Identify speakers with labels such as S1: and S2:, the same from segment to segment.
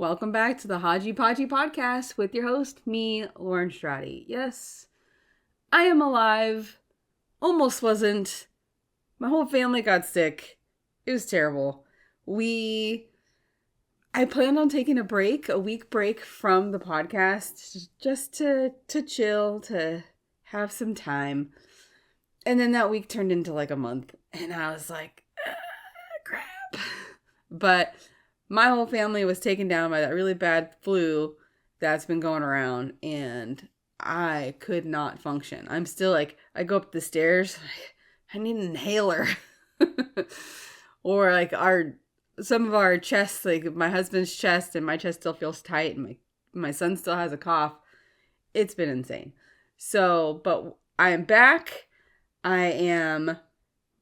S1: Welcome back to the HodgyPodgy podcast with your host, me, Lauren Strati. Yes, I am alive. Almost wasn't. My whole family got sick. It was terrible. I planned on taking a week break from the podcast, just to chill, to have some time. And then that week turned into like a month. And I was like, crap. But my whole family was taken down by that really bad flu that's been going around, and I could not function. I'm still like, I go up the stairs, I need an inhaler. Or like some of our chests, like my husband's chest and my chest still feels tight, and my son still has a cough. It's been insane. So, but I am back. I am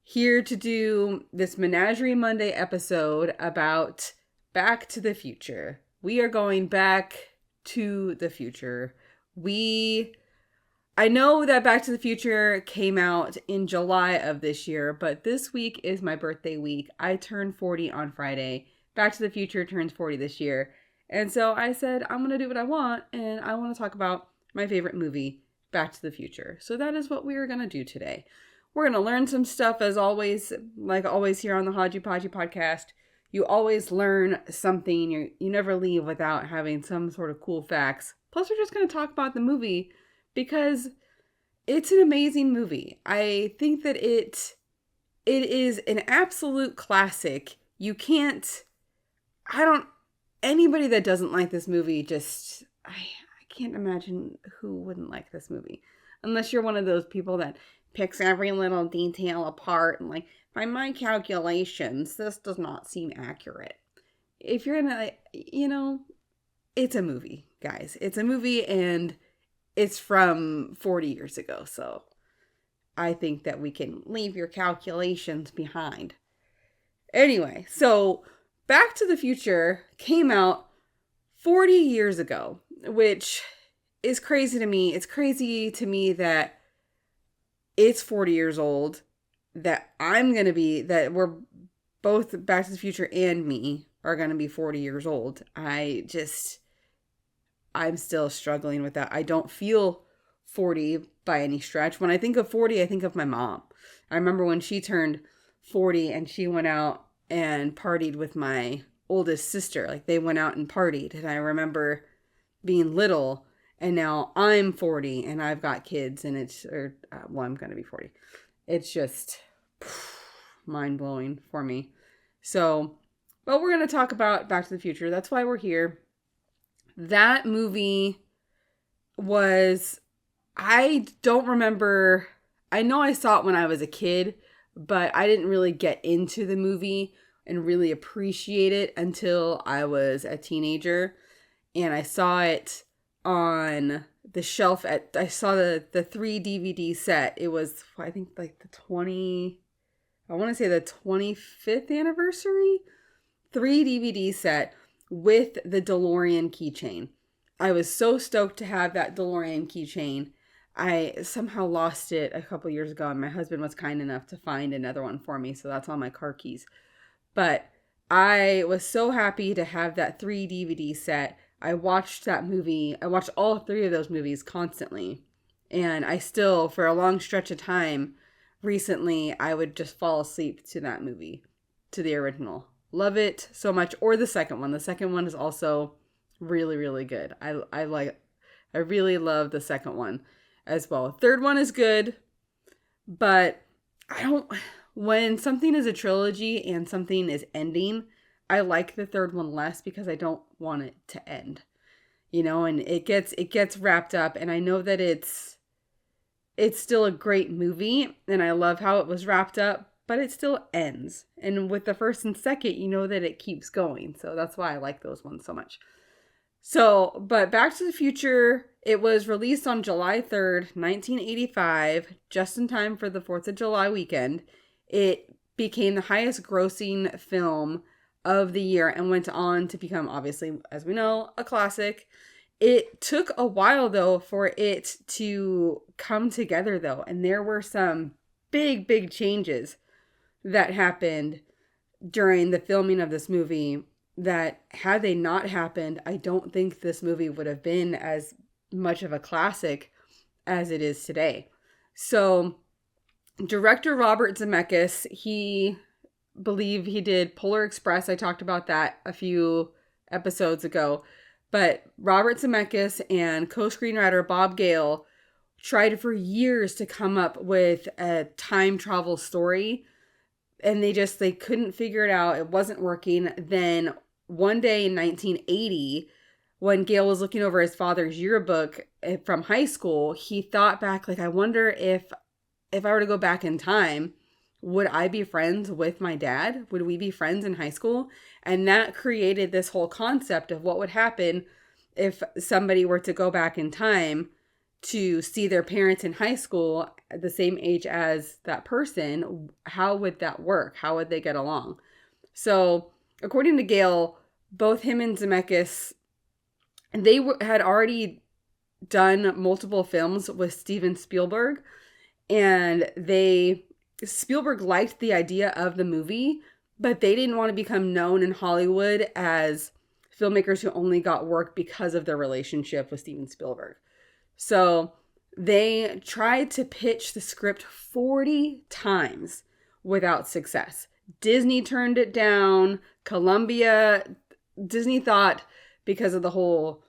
S1: here to do this Menagerie Monday episode about Back to the Future. We are going back to the future. I know that Back to the Future came out in July of this year, but this week is my birthday week. I turned 40 on Friday. Back to the Future turns 40 this year. And so I said, I'm going to do what I want, and I want to talk about my favorite movie, Back to the Future. So that is what we are going to do today. We're going to learn some stuff, as always, like always here on the HodgyPodgy podcast. You always learn something. You never leave without having some sort of cool facts. Plus, we're just going to talk about the movie because it's an amazing movie. I think that it is an absolute classic. Anybody that doesn't like this movie I can't imagine who wouldn't like this movie. Unless you're one of those people that picks every little detail apart and like, by my calculations, this does not seem accurate. If you're gonna, it's a movie, guys. It's a movie, and it's from 40 years ago. So I think that we can leave your calculations behind. Anyway, so Back to the Future came out 40 years ago, which is crazy to me. It's crazy to me that it's 40 years old. That we're both Back to the Future and me are going to be 40 years old. I'm still struggling with that. I don't feel 40 by any stretch. When I think of 40, I think of my mom. I remember when she turned 40 and she went out and partied with my oldest sister. Like, they went out and partied. And I remember being little, and now I'm 40 and I've got kids, and I'm going to be 40. It's just mind-blowing for me. So, but we're going to talk about Back to the Future. That's why we're here. That movie I don't remember. I know I saw it when I was a kid, but I didn't really get into the movie and really appreciate it until I was a teenager. And I saw it on the shelf I saw the 3 DVD set. It was, I think, like I want to say the 25th anniversary 3 DVD set with the DeLorean keychain. I was so stoked to have that DeLorean keychain. I somehow lost it a couple years ago, and my husband was kind enough to find another one for me, so that's on my car keys. But I was so happy to have that 3 DVD set. I watched that movie. I watched all 3 of those movies constantly. And I still, for a long stretch of time, recently, I would just fall asleep to that movie, to the original. Love it so much. Or the second one. The second one is also really, really good. I really love the second one as well. Third one is good, but when something is a trilogy and something is ending, I like the third one less because I don't want it to end, and it gets wrapped up, and I know that it's still a great movie, and I love how it was wrapped up, but it still ends. And with the first and second, you know that it keeps going. So that's why I like those ones so much. So, but Back to the Future, it was released on July 3rd, 1985, just in time for the 4th of July weekend. It became the highest grossing film of the year and went on to become, obviously, as we know, a classic. It took a while, though, for it to come together, though. And there were some big, big changes that happened during the filming of this movie. that had they not happened, I don't think this movie would have been as much of a classic as it is today. So, director Robert Zemeckis, he did Polar Express. I talked about that a few episodes ago. But Robert Zemeckis and co-screenwriter Bob Gale tried for years to come up with a time travel story, and they couldn't figure it out. It wasn't working. Then one day in 1980, when Gale was looking over his father's yearbook from high school, he thought back, like, I wonder if I were to go back in time, would I be friends with my dad? Would we be friends in high school? And that created this whole concept of what would happen if somebody were to go back in time to see their parents in high school at the same age as that person. How would that work? How would they get along? So, according to Gale, both him and Zemeckis, they had already done multiple films with Steven Spielberg, and Spielberg liked the idea of the movie, but they didn't want to become known in Hollywood as filmmakers who only got work because of their relationship with Steven Spielberg. So they tried to pitch the script 40 times without success. Disney turned it down. Disney thought, because of the whole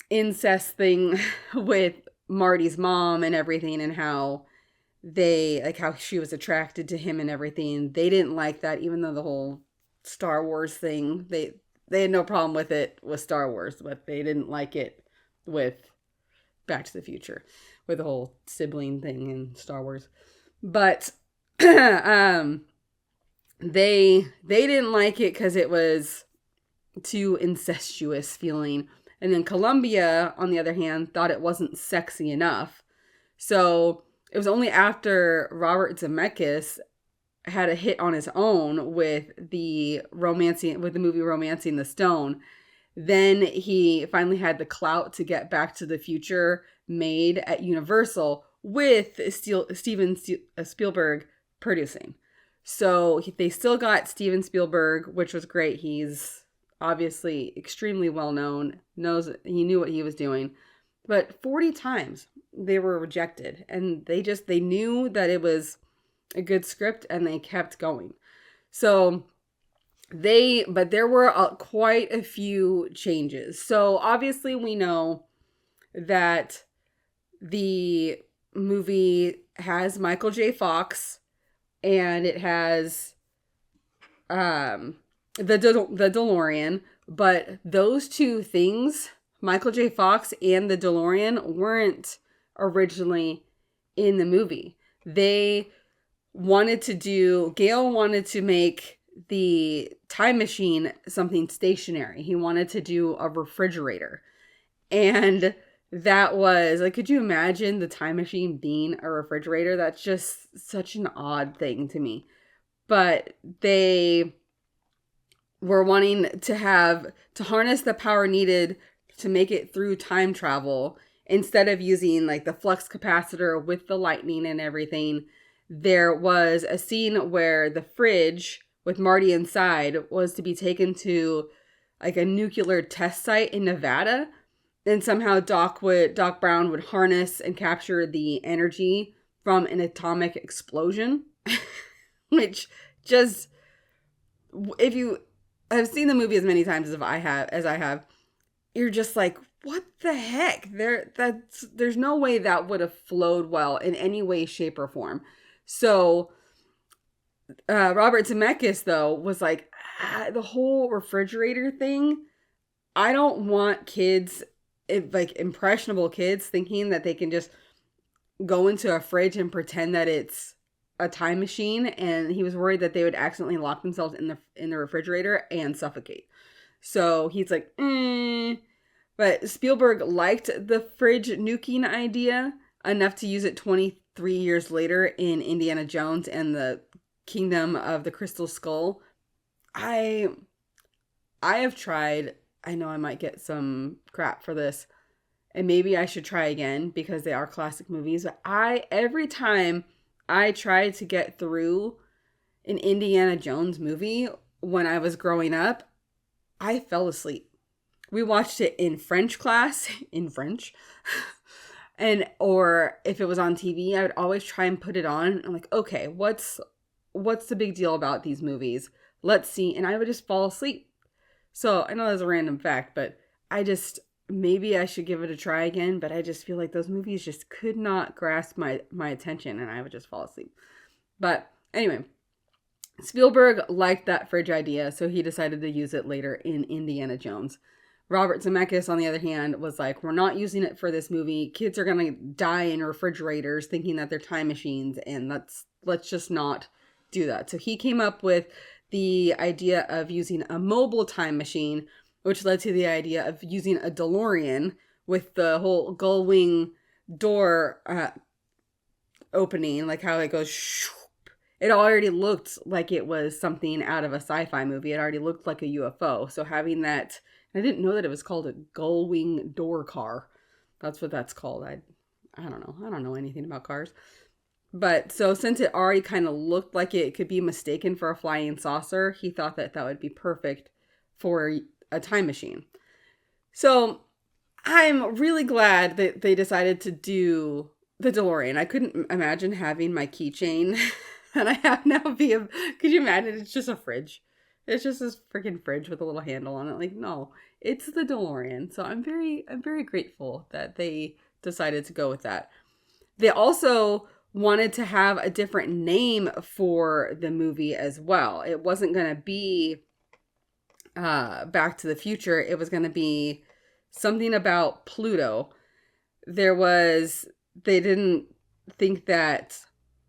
S1: incest thing with Marty's mom and everything, and how she was attracted to him and everything, they didn't like that. Even though the whole Star Wars thing, they had no problem with it with Star Wars, but they didn't like it with Back to the Future, with the whole sibling thing in Star Wars. But they didn't like it because it was too incestuous feeling. And then Columbia, on the other hand, thought it wasn't sexy enough. So it was only after Robert Zemeckis had a hit on his own with the movie Romancing the Stone, then he finally had the clout to get Back to the Future made at Universal with Steven Spielberg producing. So they still got Steven Spielberg, which was great. He's obviously extremely well known, he knew what he was doing. But 40 times they were rejected, and they knew that it was a good script, and they kept going. So but there were quite a few changes. So obviously we know that the movie has Michael J. Fox, and it has the DeLorean, but those two things, Michael J. Fox and the DeLorean, weren't originally in the movie. Gale wanted to make the time machine something stationary. He wanted to do a refrigerator. And that was, like, could you imagine the time machine being a refrigerator? That's just such an odd thing to me. But they were wanting to harness the power needed to make it through time travel. Instead of using like the flux capacitor with the lightning and everything, there was a scene where the fridge with Marty inside was to be taken to like a nuclear test site in Nevada. And somehow Doc Brown would harness and capture the energy from an atomic explosion. Which just, if you have seen the movie as many times as I have, you're just like, what the heck? There's no way that would have flowed well in any way, shape, or form. So Robert Zemeckis, though, was like, the whole refrigerator thing, I don't want kids, like impressionable kids, thinking that they can just go into a fridge and pretend that it's a time machine. And he was worried that they would accidentally lock themselves in the refrigerator and suffocate. So he's like, But Spielberg liked the fridge nuking idea enough to use it 23 years later in Indiana Jones and the Kingdom of the Crystal Skull. I have tried, I know I might get some crap for this, and maybe I should try again because they are classic movies, but every time I tried to get through an Indiana Jones movie when I was growing up, I fell asleep. We watched it in French class, in French. And, or if it was on TV, I would always try and put it on. I'm like, okay, what's the big deal about these movies? Let's see. And I would just fall asleep. So I know that's a random fact, but maybe I should give it a try again. But I just feel like those movies just could not grasp my attention, and I would just fall asleep. But anyway, Spielberg liked that fridge idea, so he decided to use it later in Indiana Jones. Robert Zemeckis, on the other hand, was like, we're not using it for this movie. Kids are going to die in refrigerators thinking that they're time machines, and let's just not do that. So he came up with the idea of using a mobile time machine, which led to the idea of using a DeLorean with the whole gull wing door opening, like how it goes shoo. It already looked like it was something out of a sci-fi movie. It already looked like a UFO. So having that, I didn't know that it was called a gull wing door car. That's what that's called. I don't know. I don't know anything about cars. But so since it already kind of looked like it could be mistaken for a flying saucer, he thought that would be perfect for a time machine. So I'm really glad that they decided to do the DeLorean. I couldn't imagine having my keychain that I have now could you imagine? It's just a fridge. It's just this freaking fridge with a little handle on it. Like, no, it's the DeLorean. So I'm very grateful that they decided to go with that. They also wanted to have a different name for the movie as well. It wasn't going to be Back to the Future. It was going to be something about Pluto. They didn't think that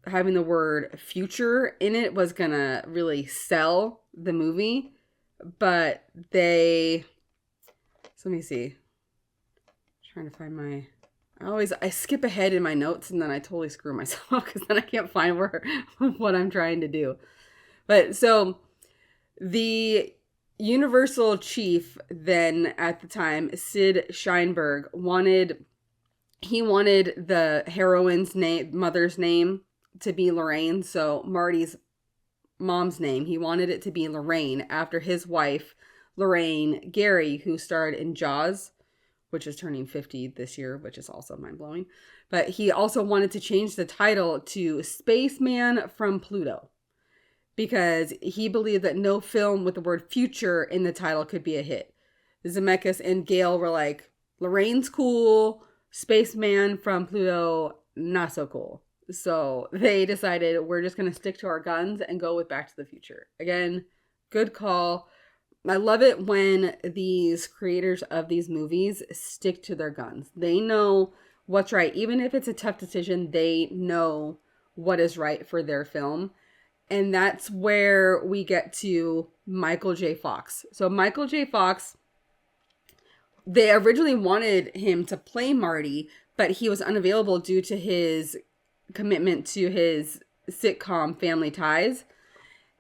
S1: having the word future in it was going to really sell the movie, but so let me see. I'm trying to find I skip ahead in my notes and then I totally screw myself up because then I can't find what I'm trying to do. But so the Universal chief then at the time, Sid Sheinberg, wanted the heroine's mother's name to be Lorraine. So Marty's mom's name, he wanted it to be Lorraine after his wife, Lorraine Gary, who starred in Jaws, which is turning 50 this year, which is also mind-blowing. But he also wanted to change the title to Spaceman from Pluto because he believed that no film with the word future in the title could be a hit. Zemeckis and Gale were like, Lorraine's cool, Spaceman from Pluto, not so cool. So they decided we're just going to stick to our guns and go with Back to the Future. Again, good call. I love it when these creators of these movies stick to their guns. They know what's right. Even if it's a tough decision, they know what is right for their film. And that's where we get to Michael J. Fox. So Michael J. Fox, they originally wanted him to play Marty, but he was unavailable due to his commitment to his sitcom Family Ties.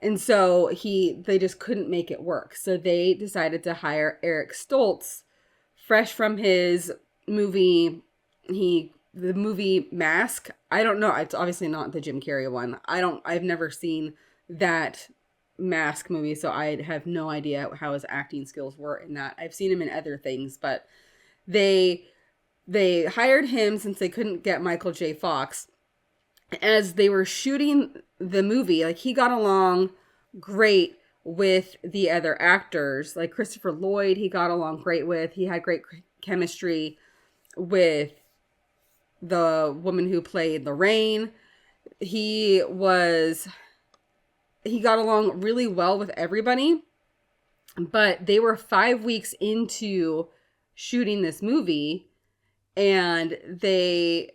S1: And so they just couldn't make it work. So they decided to hire Eric Stoltz, fresh from his movie, the movie Mask. I don't know. It's obviously not the Jim Carrey one. I've never seen that Mask movie, so I have no idea how his acting skills were in that. I've seen him in other things, but they hired him since they couldn't get Michael J. Fox. As they were shooting the movie, like, he got along great with the other actors. Like Christopher Lloyd, he got along great with. He had great chemistry with the woman who played Lorraine. He got along really well with everybody. But they were 5 weeks into shooting this movie, and they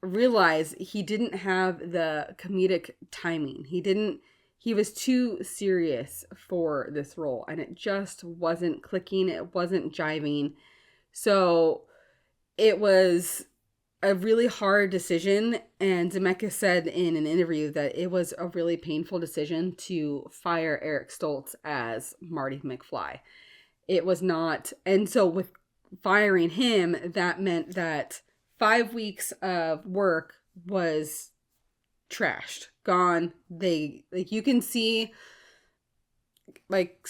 S1: realized he didn't have the comedic timing. He was too serious for this role, and it just wasn't clicking. It wasn't jiving. So it was a really hard decision, and Zemeckis said in an interview that it was a really painful decision to fire Eric Stoltz as Marty McFly. It was not, and so with firing him, that meant that 5 weeks of work was trashed, gone. You can see like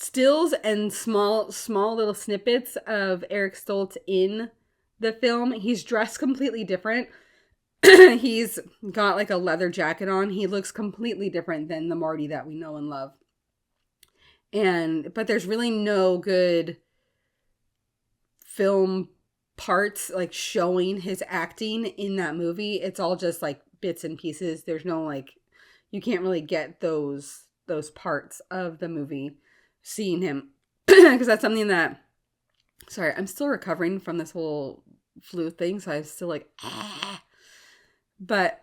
S1: stills and small little snippets of Eric Stoltz in the film. He's dressed completely different. He's got like a leather jacket on. He looks completely different than the Marty that we know and love. But there's really no good film parts like showing his acting in that movie. It's all just like bits and pieces. There's no like, you can't really get those parts of the movie seeing him, because that's something that, sorry, I'm still recovering from this whole flu thing, so I'm still like but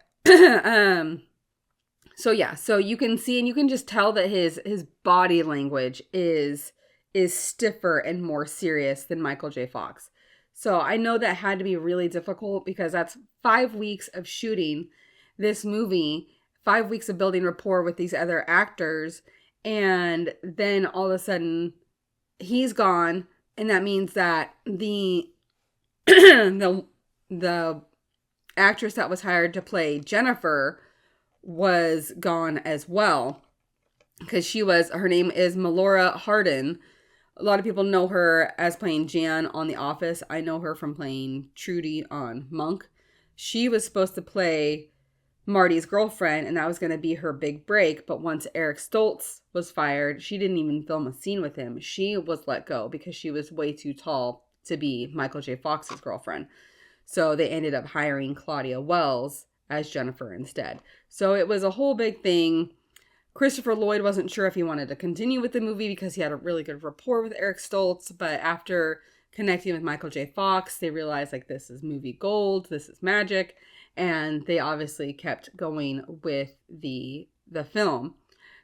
S1: so yeah, so you can see and you can just tell that his body language is stiffer and more serious than Michael J. Fox. So I know that had to be really difficult, because that's 5 weeks of shooting this movie, 5 weeks of building rapport with these other actors, and then all of a sudden he's gone, and that means that the the actress that was hired to play Jennifer was gone as well, because her name is Melora Hardin. A lot of people know her as playing Jan on The Office. I know her from playing Trudy on Monk. She was supposed to play Marty's girlfriend, and that was going to be her big break. But once Eric Stoltz was fired, she didn't even film a scene with him. She was let go because she was way too tall to be Michael J. Fox's girlfriend. So they ended up hiring Claudia Wells as Jennifer instead. So it was a whole big thing. Christopher Lloyd wasn't sure if he wanted to continue with the movie because he had a really good rapport with Eric Stoltz. But after connecting with Michael J. Fox, they realized like, this is movie gold, this is magic. And they obviously kept going with the film.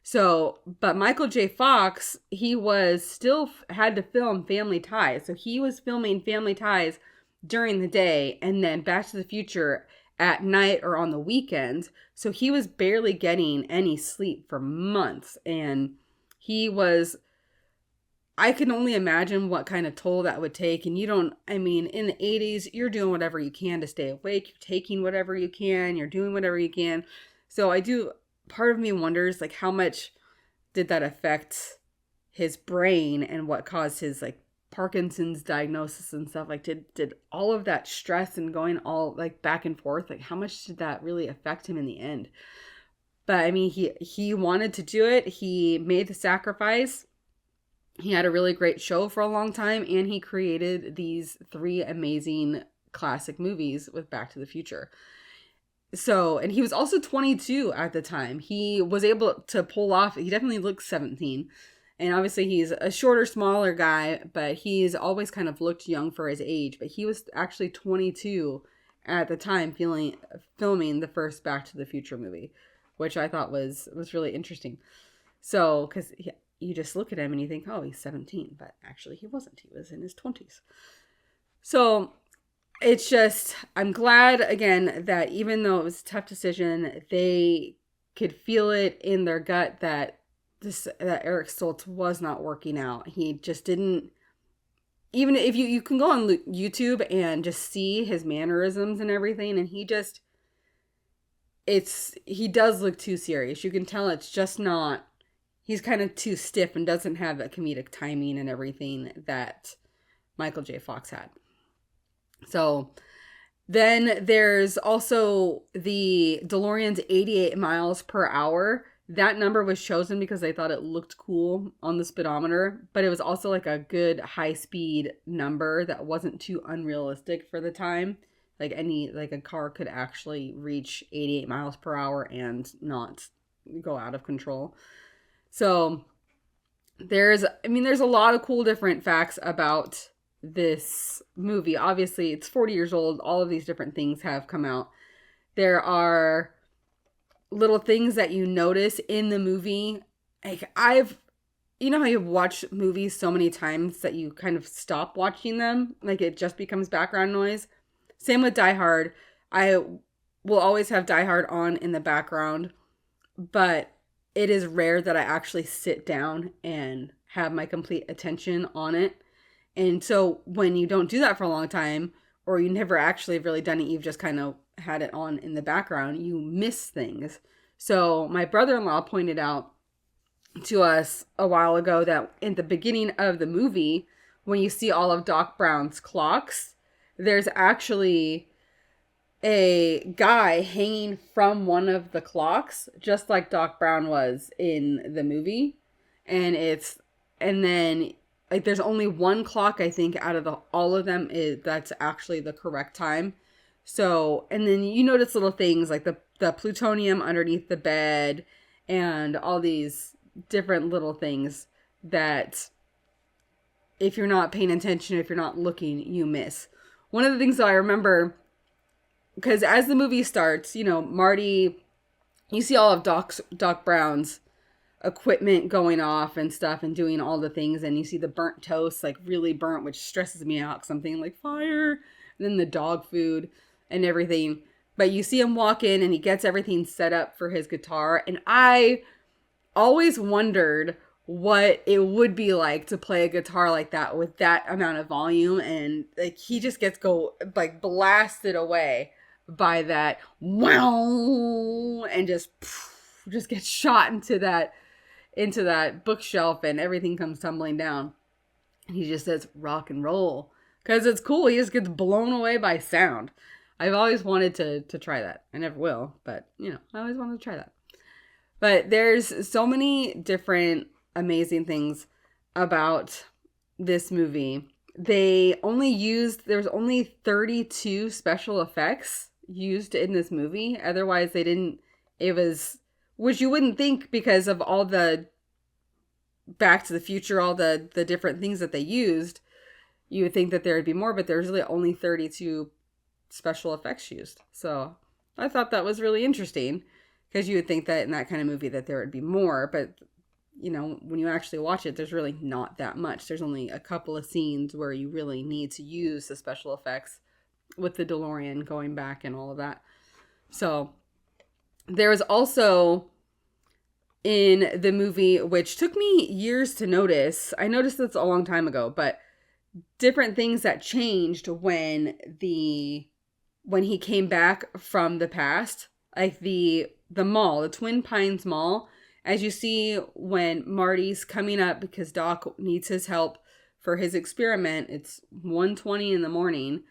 S1: So, but Michael J. Fox, he was still had to film Family Ties. So he was filming Family Ties during the day and then Back to the Future at night or on the weekends. So he was barely getting any sleep for months. And I can only imagine what kind of toll that would take. And in the 80s, you're doing whatever you can to stay awake. You're taking whatever you can. You're doing whatever you can. So part of me wonders, like, how much did that affect his brain and what caused his, like, Parkinson's diagnosis and stuff. Like, did all of that stress and going all, like, back and forth, like, how much did that really affect him in the end? But, I mean, he wanted to do it. He made the sacrifice. He had a really great show for a long time, and he created these 3 amazing classic movies with Back to the Future. So, and he was also 22 at the time. He was able to pull off, he definitely looked 17. And obviously he's a shorter, smaller guy, but he's always kind of looked young for his age. But he was actually 22 at the time filming the first Back to the Future movie, which I thought was really interesting. So, because you just look at him and you think, oh, he's 17. But actually he wasn't. He was in his 20s. So it's just, I'm glad, again, that even though it was a tough decision, they could feel it in their gut that that Eric Stoltz was not working out. He just didn't, even if you can go on YouTube and just see his mannerisms and everything, and he does look too serious. You can tell it's just not, he's kind of too stiff and doesn't have that comedic timing and everything that Michael J. Fox had. So then there's also the DeLorean's 88 miles per hour. That number was chosen because they thought it looked cool on the speedometer, but it was also like a good high speed number that wasn't too unrealistic for the time. Like a car could actually reach 88 miles per hour and not go out of control. So there's a lot of cool different facts about this movie. Obviously, it's 40 years old. All of these different things have come out. There are little things that you notice in the movie. Like, you know how you watch movies so many times that you kind of stop watching them? Like, it just becomes background noise. Same with Die Hard. I will always have Die Hard on in the background, but it is rare that I actually sit down and have my complete attention on it. And so when you don't do that for a long time, or you never actually have really done it, you've just kind of had it on in the background, you miss things. So my brother-in-law pointed out to us a while ago that in the beginning of the movie, when you see all of Doc Brown's clocks, there's actually a guy hanging from one of the clocks, just like Doc Brown was in the movie. And then like there's only one clock, I think, out of all of them that's actually the correct time. So, and then you notice little things like the plutonium underneath the bed and all these different little things that if you're not paying attention, if you're not looking, you miss. One of the things that I remember, because as the movie starts, Marty, you see all of Doc Brown's equipment going off and stuff and doing all the things, and you see the burnt toast, like really burnt, which stresses me out because I'm thinking like fire, and then the dog food and everything. But you see him walk in and he gets everything set up for his guitar, and I always wondered what it would be like to play a guitar like that with that amount of volume, and like he just gets blasted away by that wow, and just gets shot into that bookshelf, and everything comes tumbling down. And he just says rock and roll because it's cool. He just gets blown away by sound. I've always wanted to try that. I never will, but I always wanted to try that. But there's so many different amazing things about this movie. There's only 32 special effects used in this movie. Otherwise which you wouldn't think because of all the Back to the Future, all the different things that they used, you would think that there would be more, but there's really only 32 special effects used. So I thought that was really interesting because you would think that in that kind of movie that there would be more, but when you actually watch it, there's really not that much. There's only a couple of scenes where you really need to use the special effects with the DeLorean going back and all of that. So there was also in the movie, which took me years to notice. I noticed this a long time ago, but different things that changed when he came back from the past, like the mall, the Twin Pines Mall. As you see when Marty's coming up because Doc needs his help for his experiment, it's 1:20 in the morning,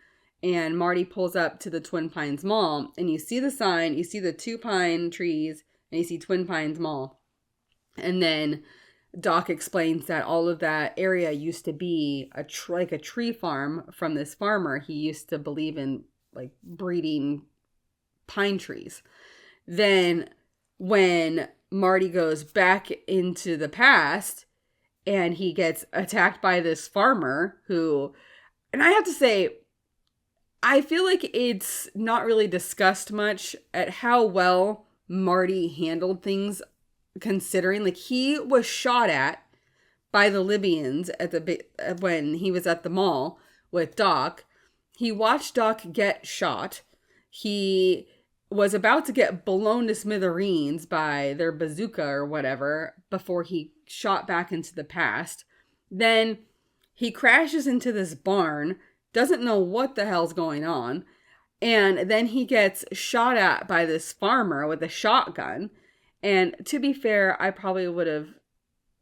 S1: and Marty pulls up to the Twin Pines Mall, and you see the sign, you see the 2 pine trees, and you see Twin Pines Mall. And then Doc explains that all of that area used to be a tree farm from this farmer. He used to believe in like breeding pine trees. Then when Marty goes back into the past and he gets attacked by this farmer who, and I have to say, I feel like it's not really discussed much at how well Marty handled things, considering like he was shot at by the Libyans when he was at the mall with Doc. He watched Doc get shot. He was about to get blown to smithereens by their bazooka or whatever before he shot back into the past. Then he crashes into this barn, doesn't know what the hell's going on, and then he gets shot at by this farmer with a shotgun. And to be fair,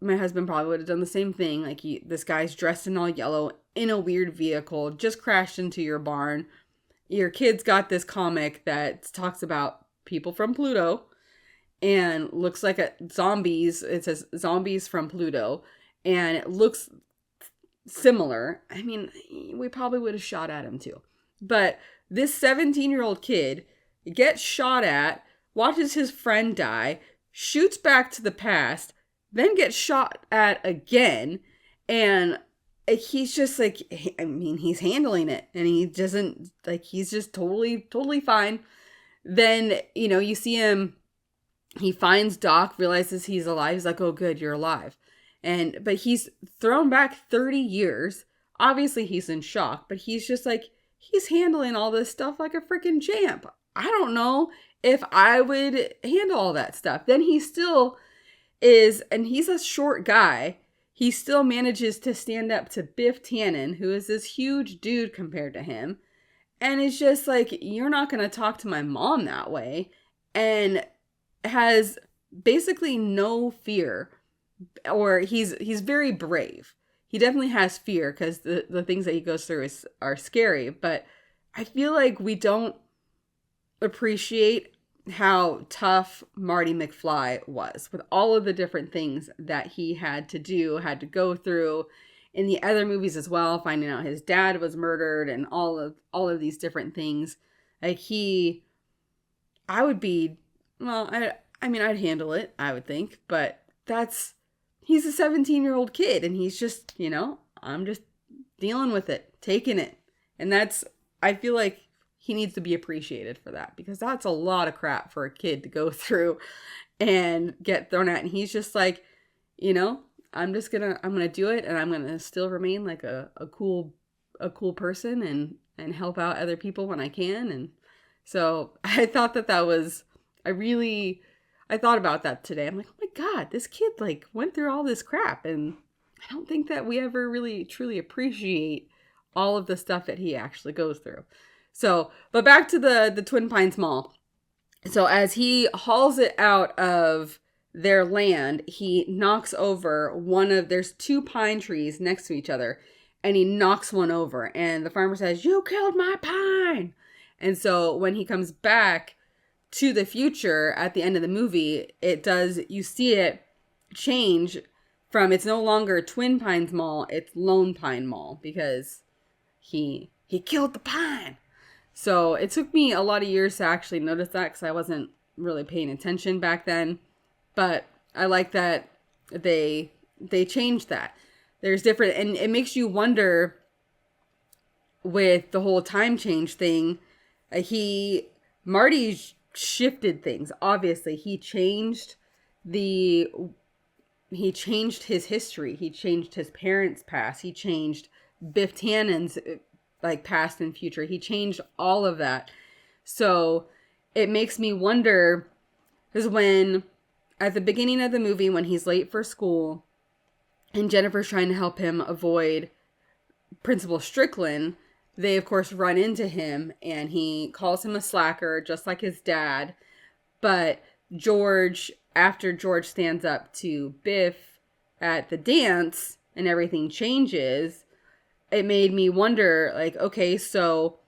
S1: my husband probably would have done the same thing. Like this guy's dressed in all yellow in a weird vehicle, just crashed into your barn. Your kid's got this comic that talks about people from Pluto and looks like zombies. It says zombies from Pluto and it looks similar. I mean, we probably would have shot at him too. But this 17-year-old kid gets shot at, watches his friend die, shoots back to the past, then gets shot at again, and he's just like, I mean, he's handling it, and he doesn't, like, he's just totally fine. Then, you see him, he finds Doc, realizes he's alive, he's like, oh good, you're alive. But he's thrown back 30 years, obviously he's in shock, but he's just like, he's handling all this stuff like a freaking champ. I don't know if I would handle all that stuff. Then he still is, and he's a short guy, he still manages to stand up to Biff Tannen, who is this huge dude compared to him. And it's just like, you're not going to talk to my mom that way. And has basically no fear or he's very brave. He definitely has fear because the things that he goes through are scary. But I feel like we don't appreciate how tough Marty McFly was with all of the different things that he had to go through in the other movies as well, finding out his dad was murdered and all of these different things. Like I would be, well, I mean, I'd handle it, I would think, but he's a 17-year-old kid and he's just, I'm just dealing with it, taking it. And I feel like he needs to be appreciated for that, because that's a lot of crap for a kid to go through and get thrown at. And he's just like, I'm gonna do it, and I'm gonna still remain like a cool person and help out other people when I can. And so I thought that was, I thought about that today. I'm like, oh my God, this kid like went through all this crap, and I don't think that we ever really truly appreciate all of the stuff that he actually goes through. So, but back to the Twin Pines Mall. So as he hauls it out of their land, he knocks over there's two pine trees next to each other, and he knocks one over, and the farmer says, "You killed my pine." And so when he comes back to the future at the end of the movie, you see it change from, it's no longer Twin Pines Mall, it's Lone Pine Mall, because he killed the pine. So it took me a lot of years to actually notice that, because I wasn't really paying attention back then. But I like that they changed that. There's different, and it makes you wonder with the whole time change thing. Marty shifted things. Obviously, he changed his history. He changed his parents' past. He changed Biff Tannen's like past and future. He changed all of that. So it makes me wonder, because when at the beginning of the movie, when he's late for school and Jennifer's trying to help him avoid Principal Strickland, they of course run into him and he calls him a slacker, just like his dad. But after George stands up to Biff at the dance and everything changes, it made me wonder, like, okay, so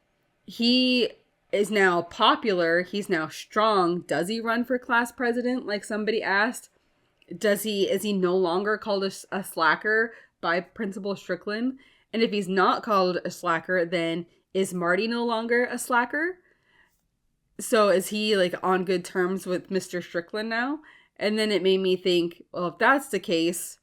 S1: he is now popular. He's now strong. Does he run for class president, like somebody asked? Is he no longer called a slacker by Principal Strickland? And if he's not called a slacker, then is Marty no longer a slacker? So is he like on good terms with Mr. Strickland now? And then it made me think, well, if that's the case,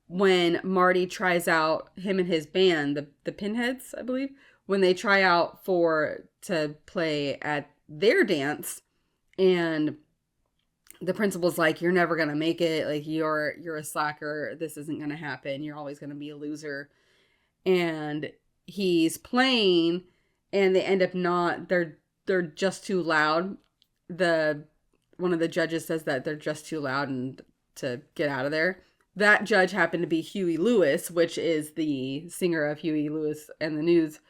S1: when Marty tries out, him and his band, the Pinheads, I believe, when they try out to play at their dance, and the principal's like, "You're never gonna make it. Like you're a slacker. This isn't gonna happen. You're always gonna be a loser." And he's playing, and they end up not. They're just too loud. One of the judges says that they're just too loud and to get out of there. That judge happened to be Huey Lewis, which is the singer of Huey Lewis and the News,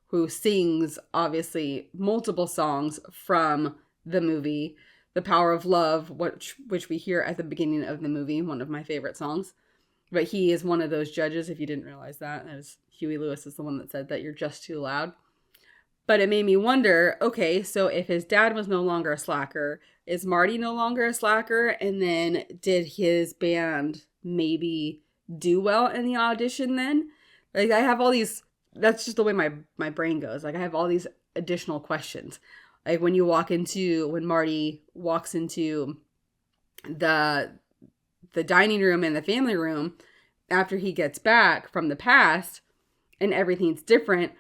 S1: who sings, obviously, multiple songs from the movie The Power of Love, which we hear at the beginning of the movie, one of my favorite songs. But he is one of those judges, if you didn't realize that. As Huey Lewis is the one that said that you're just too loud. But it made me wonder, okay, so if his dad was no longer a slacker, is Marty no longer a slacker? And then did his band maybe do well in the audition then? Like, I have all these, that's just the way my brain goes. Like, I have all these additional questions. Like, when Marty walks into the dining room and the family room after he gets back from the past and everything's different,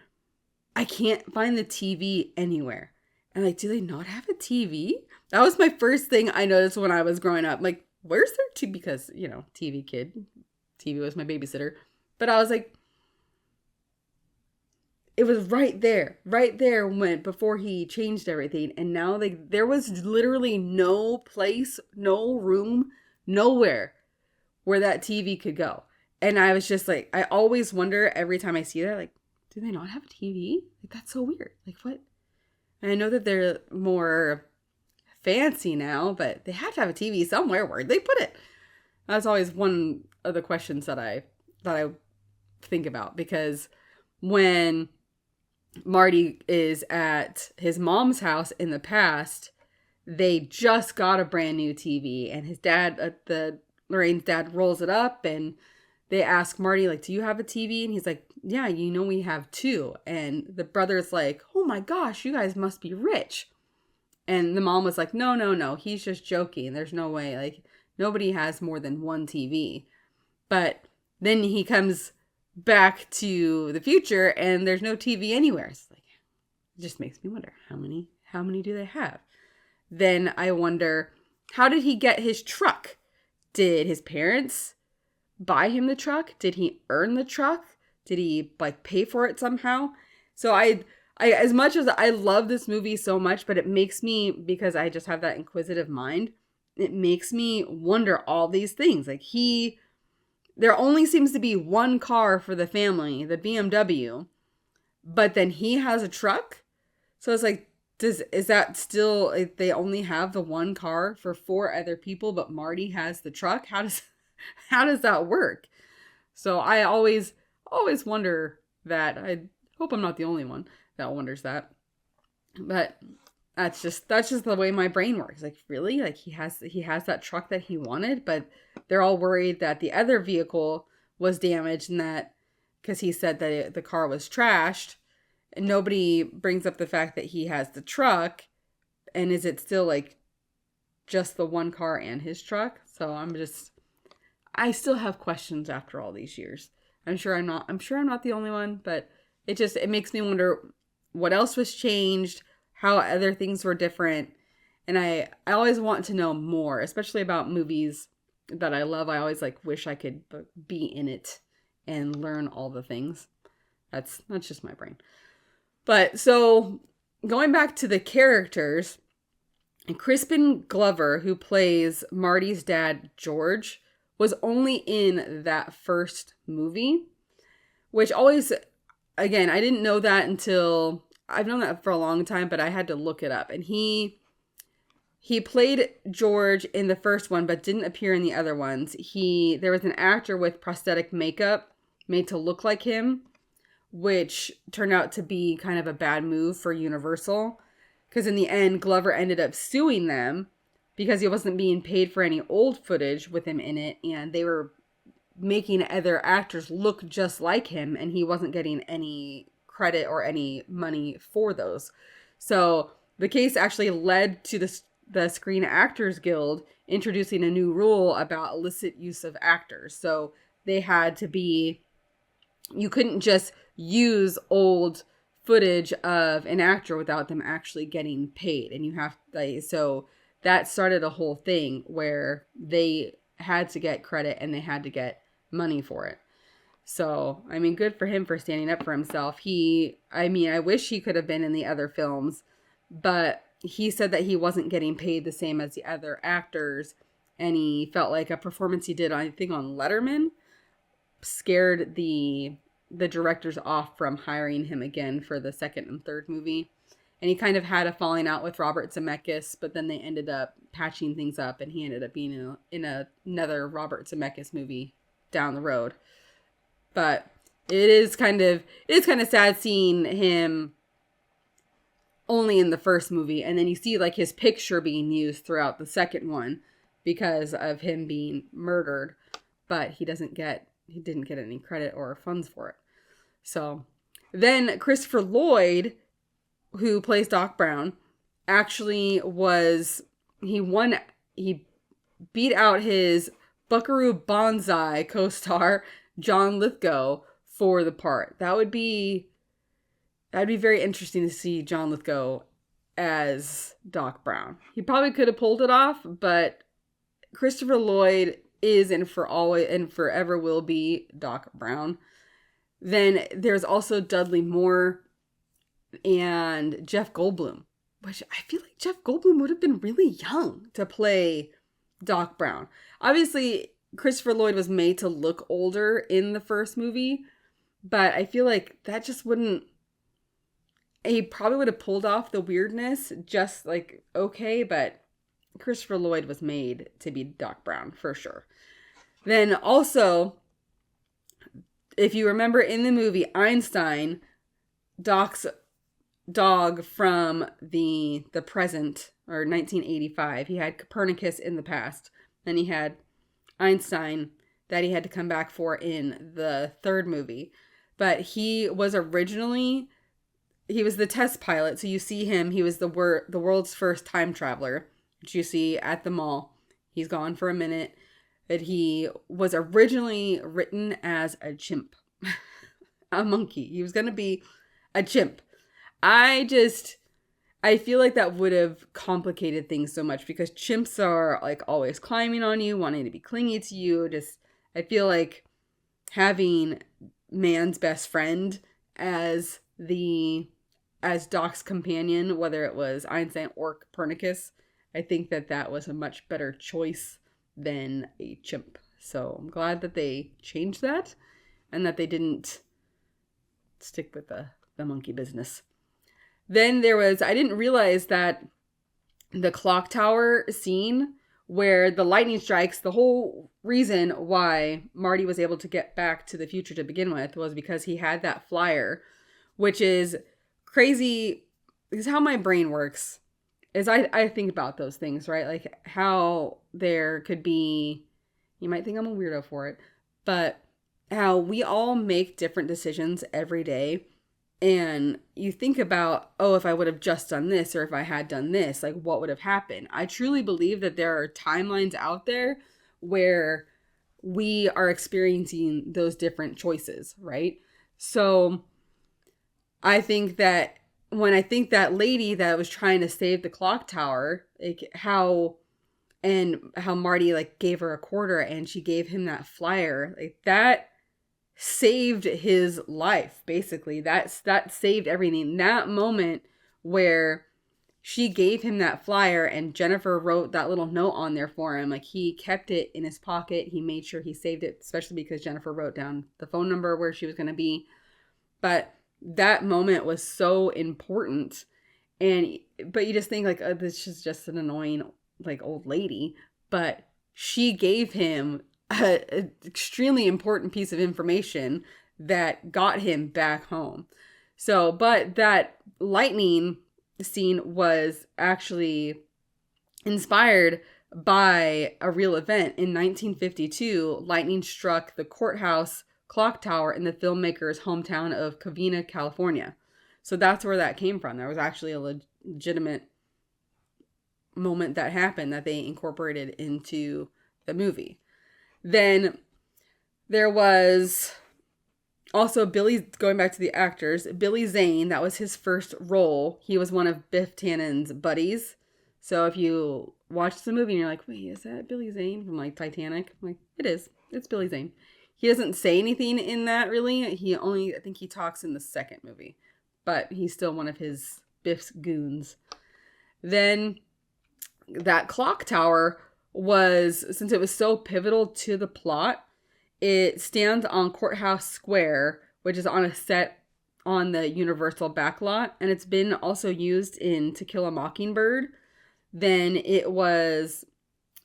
S1: I can't find the TV anywhere. And like, do they not have a TV? That was my first thing I noticed when I was growing up. Like, where's their TV? Because, TV kid. TV was my babysitter. But I was like, it was right there before he changed everything. And now there was literally no place, no room, nowhere where that TV could go. And I was just like, I always wonder every time I see that, like, do they not have a TV? Like, that's so weird. Like, what? And I know that they're more fancy now, but they have to have a TV somewhere. Where'd they put it? That's always one of the questions that I think about, because when Marty is at his mom's house in the past, they just got a brand new TV, and his dad, Lorraine's dad, rolls it up, and they ask Marty, like, do you have a TV? And he's like, yeah, we have two. And the brother's like, oh my gosh, you guys must be rich. And the mom was like, no, he's just joking. There's no way. Like, nobody has more than one TV. But then he comes back to the future and there's no TV anywhere. It's like, it just makes me wonder, how many do they have? Then I wonder, how did he get his truck? Did his parents buy him the truck? Did he earn the truck? Did he like pay for it somehow? So I as much as I love this movie so much, but it makes me, because I just have that inquisitive mind, it makes me wonder all these things. Like, there only seems to be one car for the family, the BMW, but then he has a truck. So it's like, is that still, like, they only have the one car for 4 other people, but Marty has the truck? How does that work? So I always wonder that. I hope I'm not the only one that wonders that. But that's just the way my brain works. Like, really? Like, he has that truck that he wanted, but they're all worried that the other vehicle was damaged, and that because he said that the car was trashed, and nobody brings up the fact that he has the truck. And is it still like just the one car and his truck? So I still have questions after all these years. I'm sure I'm not the only one, but it makes me wonder what else was changed, how other things were different. And I always want to know more, especially about movies that I love. I always wish I could be in it and learn all the things. That's just my brain. But so going back to the characters, Crispin Glover, who plays Marty's dad, George, was only in that first movie, which always, again, I didn't know that until, I've known that for a long time, but I had to look it up. And he played George in the first one, but didn't appear in the other ones. There was an actor with prosthetic makeup made to look like him, which turned out to be kind of a bad move for Universal, because in the end, Glover ended up suing them because he wasn't being paid for any old footage with him in it, and they were making other actors look just like him, and he wasn't getting any credit or any money for those. So the case actually led to the Screen Actors Guild introducing a new rule about illicit use of actors. So they had to be, you couldn't just use old footage of an actor without them actually getting paid. And you have, so that started a whole thing where they had to get credit and they had to get money for it. So, I mean, good for him for standing up for himself. I wish he could have been in the other films, but he said that he wasn't getting paid the same as the other actors, and he felt like a performance he did, I think, on Letterman scared the directors off from hiring him again for the second and third movie. And he kind of had a falling out with Robert Zemeckis, but then they ended up patching things up, and he ended up being in another Robert Zemeckis movie down the road. But it is kind of sad seeing him only in the first movie, and then you see his picture being used throughout the second one because of him being murdered, but he didn't get any credit or funds for it. So then Christopher Lloyd, who plays Doc Brown, actually he beat out his Buckaroo Banzai co-star John Lithgow for the part. That'd be very interesting to see John Lithgow as Doc Brown. He probably could have pulled it off, but Christopher Lloyd is and forever will be Doc Brown. Then there's also Dudley Moore and Jeff Goldblum, which I feel like Jeff Goldblum would have been really young to play Doc Brown. Obviously, Christopher Lloyd was made to look older in the first movie, but I feel like that just wouldn't, he probably would have pulled off the weirdness just okay, but Christopher Lloyd was made to be Doc Brown for sure. Then also, if you remember in the movie Einstein, Doc's dog from the present, or 1985, he had Copernicus in the past. Then he had Einstein that he had to come back for in the third movie. But he was originally, he was the test pilot. So you see him, he was the world's first time traveler, which you see at the mall. He's gone for a minute. But he was originally written as a chimp. A monkey. He was going to be a chimp. I feel like that would have complicated things so much, because chimps are like always climbing on you, wanting to be clingy to you. I feel like having man's best friend as Doc's companion, whether it was Einstein or Copernicus, I think that was a much better choice than a chimp. So I'm glad that they changed that and that they didn't stick with the monkey business. Then I didn't realize that the clock tower scene where the lightning strikes, the whole reason why Marty was able to get back to the future to begin with was because he had that flyer, which is crazy, because how my brain works is I think about those things, right? Like how there could be, you might think I'm a weirdo for it, but how we all make different decisions every day. And you think about, oh, if I would have just done this, or if I had done this, like what would have happened? I truly believe that there are timelines out there where we are experiencing those different choices, right? So I think that when I think that lady that was trying to save the clock tower, like how Marty like gave her a quarter and she gave him that flyer, like that saved his life, basically. That saved everything. That moment where she gave him that flyer and Jennifer wrote that little note on there for him, like he kept it in his pocket. He made sure he saved it, especially because Jennifer wrote down the phone number where she was going to be. But that moment was so important. But you just think like, oh, this is just an annoying like old lady, but she gave him an extremely important piece of information that got him back home. So, but that lightning scene was actually inspired by a real event. In 1952, lightning struck the courthouse clock tower in the filmmaker's hometown of Covina, California. So that's where that came from. There was actually a legitimate moment that happened that they incorporated into the movie. Then there was also going back to the actors, Billy Zane, that was his first role. He was one of Biff Tannen's buddies. So if you watch the movie and you're like, wait, is that Billy Zane from like Titanic? I'm like, it is. It's Billy Zane. He doesn't say anything in that really. I think he talks in the second movie, but he's still one of his Biff's goons. Then that clock tower since it was so pivotal to the plot, it stands on Courthouse Square, which is on a set on the Universal backlot, and it's been also used in To Kill a Mockingbird. Then it was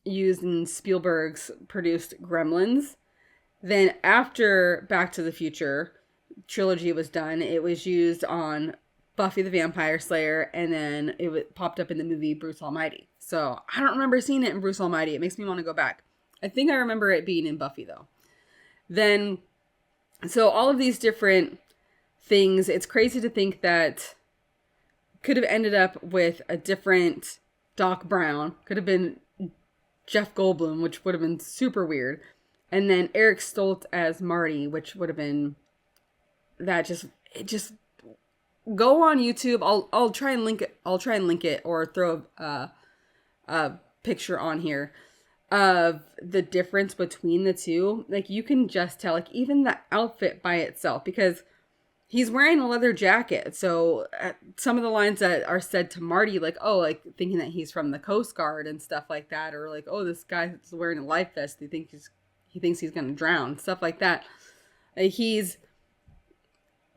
S1: used in Spielberg's produced Gremlins. Then after Back to the Future trilogy was done, it was used on Buffy the Vampire Slayer, and then it popped up in the movie Bruce Almighty. So I don't remember seeing it in Bruce Almighty. It makes me want to go back. I think I remember it being in Buffy though. Then, so all of these different things, it's crazy to think that could have ended up with a different Doc Brown. Could have been Jeff Goldblum, which would have been super weird. And then Eric Stoltz as Marty, which would have been just go on YouTube. I'll try and link it or throw a picture on here of the difference between the two. Like you can just tell, like even the outfit by itself, because he's wearing a leather jacket. So some of the lines that are said to Marty, like, oh, like thinking that he's from the Coast Guard and stuff like that, or like, oh, this guy's wearing a life vest. He thinks he's going to drown, stuff like that. He's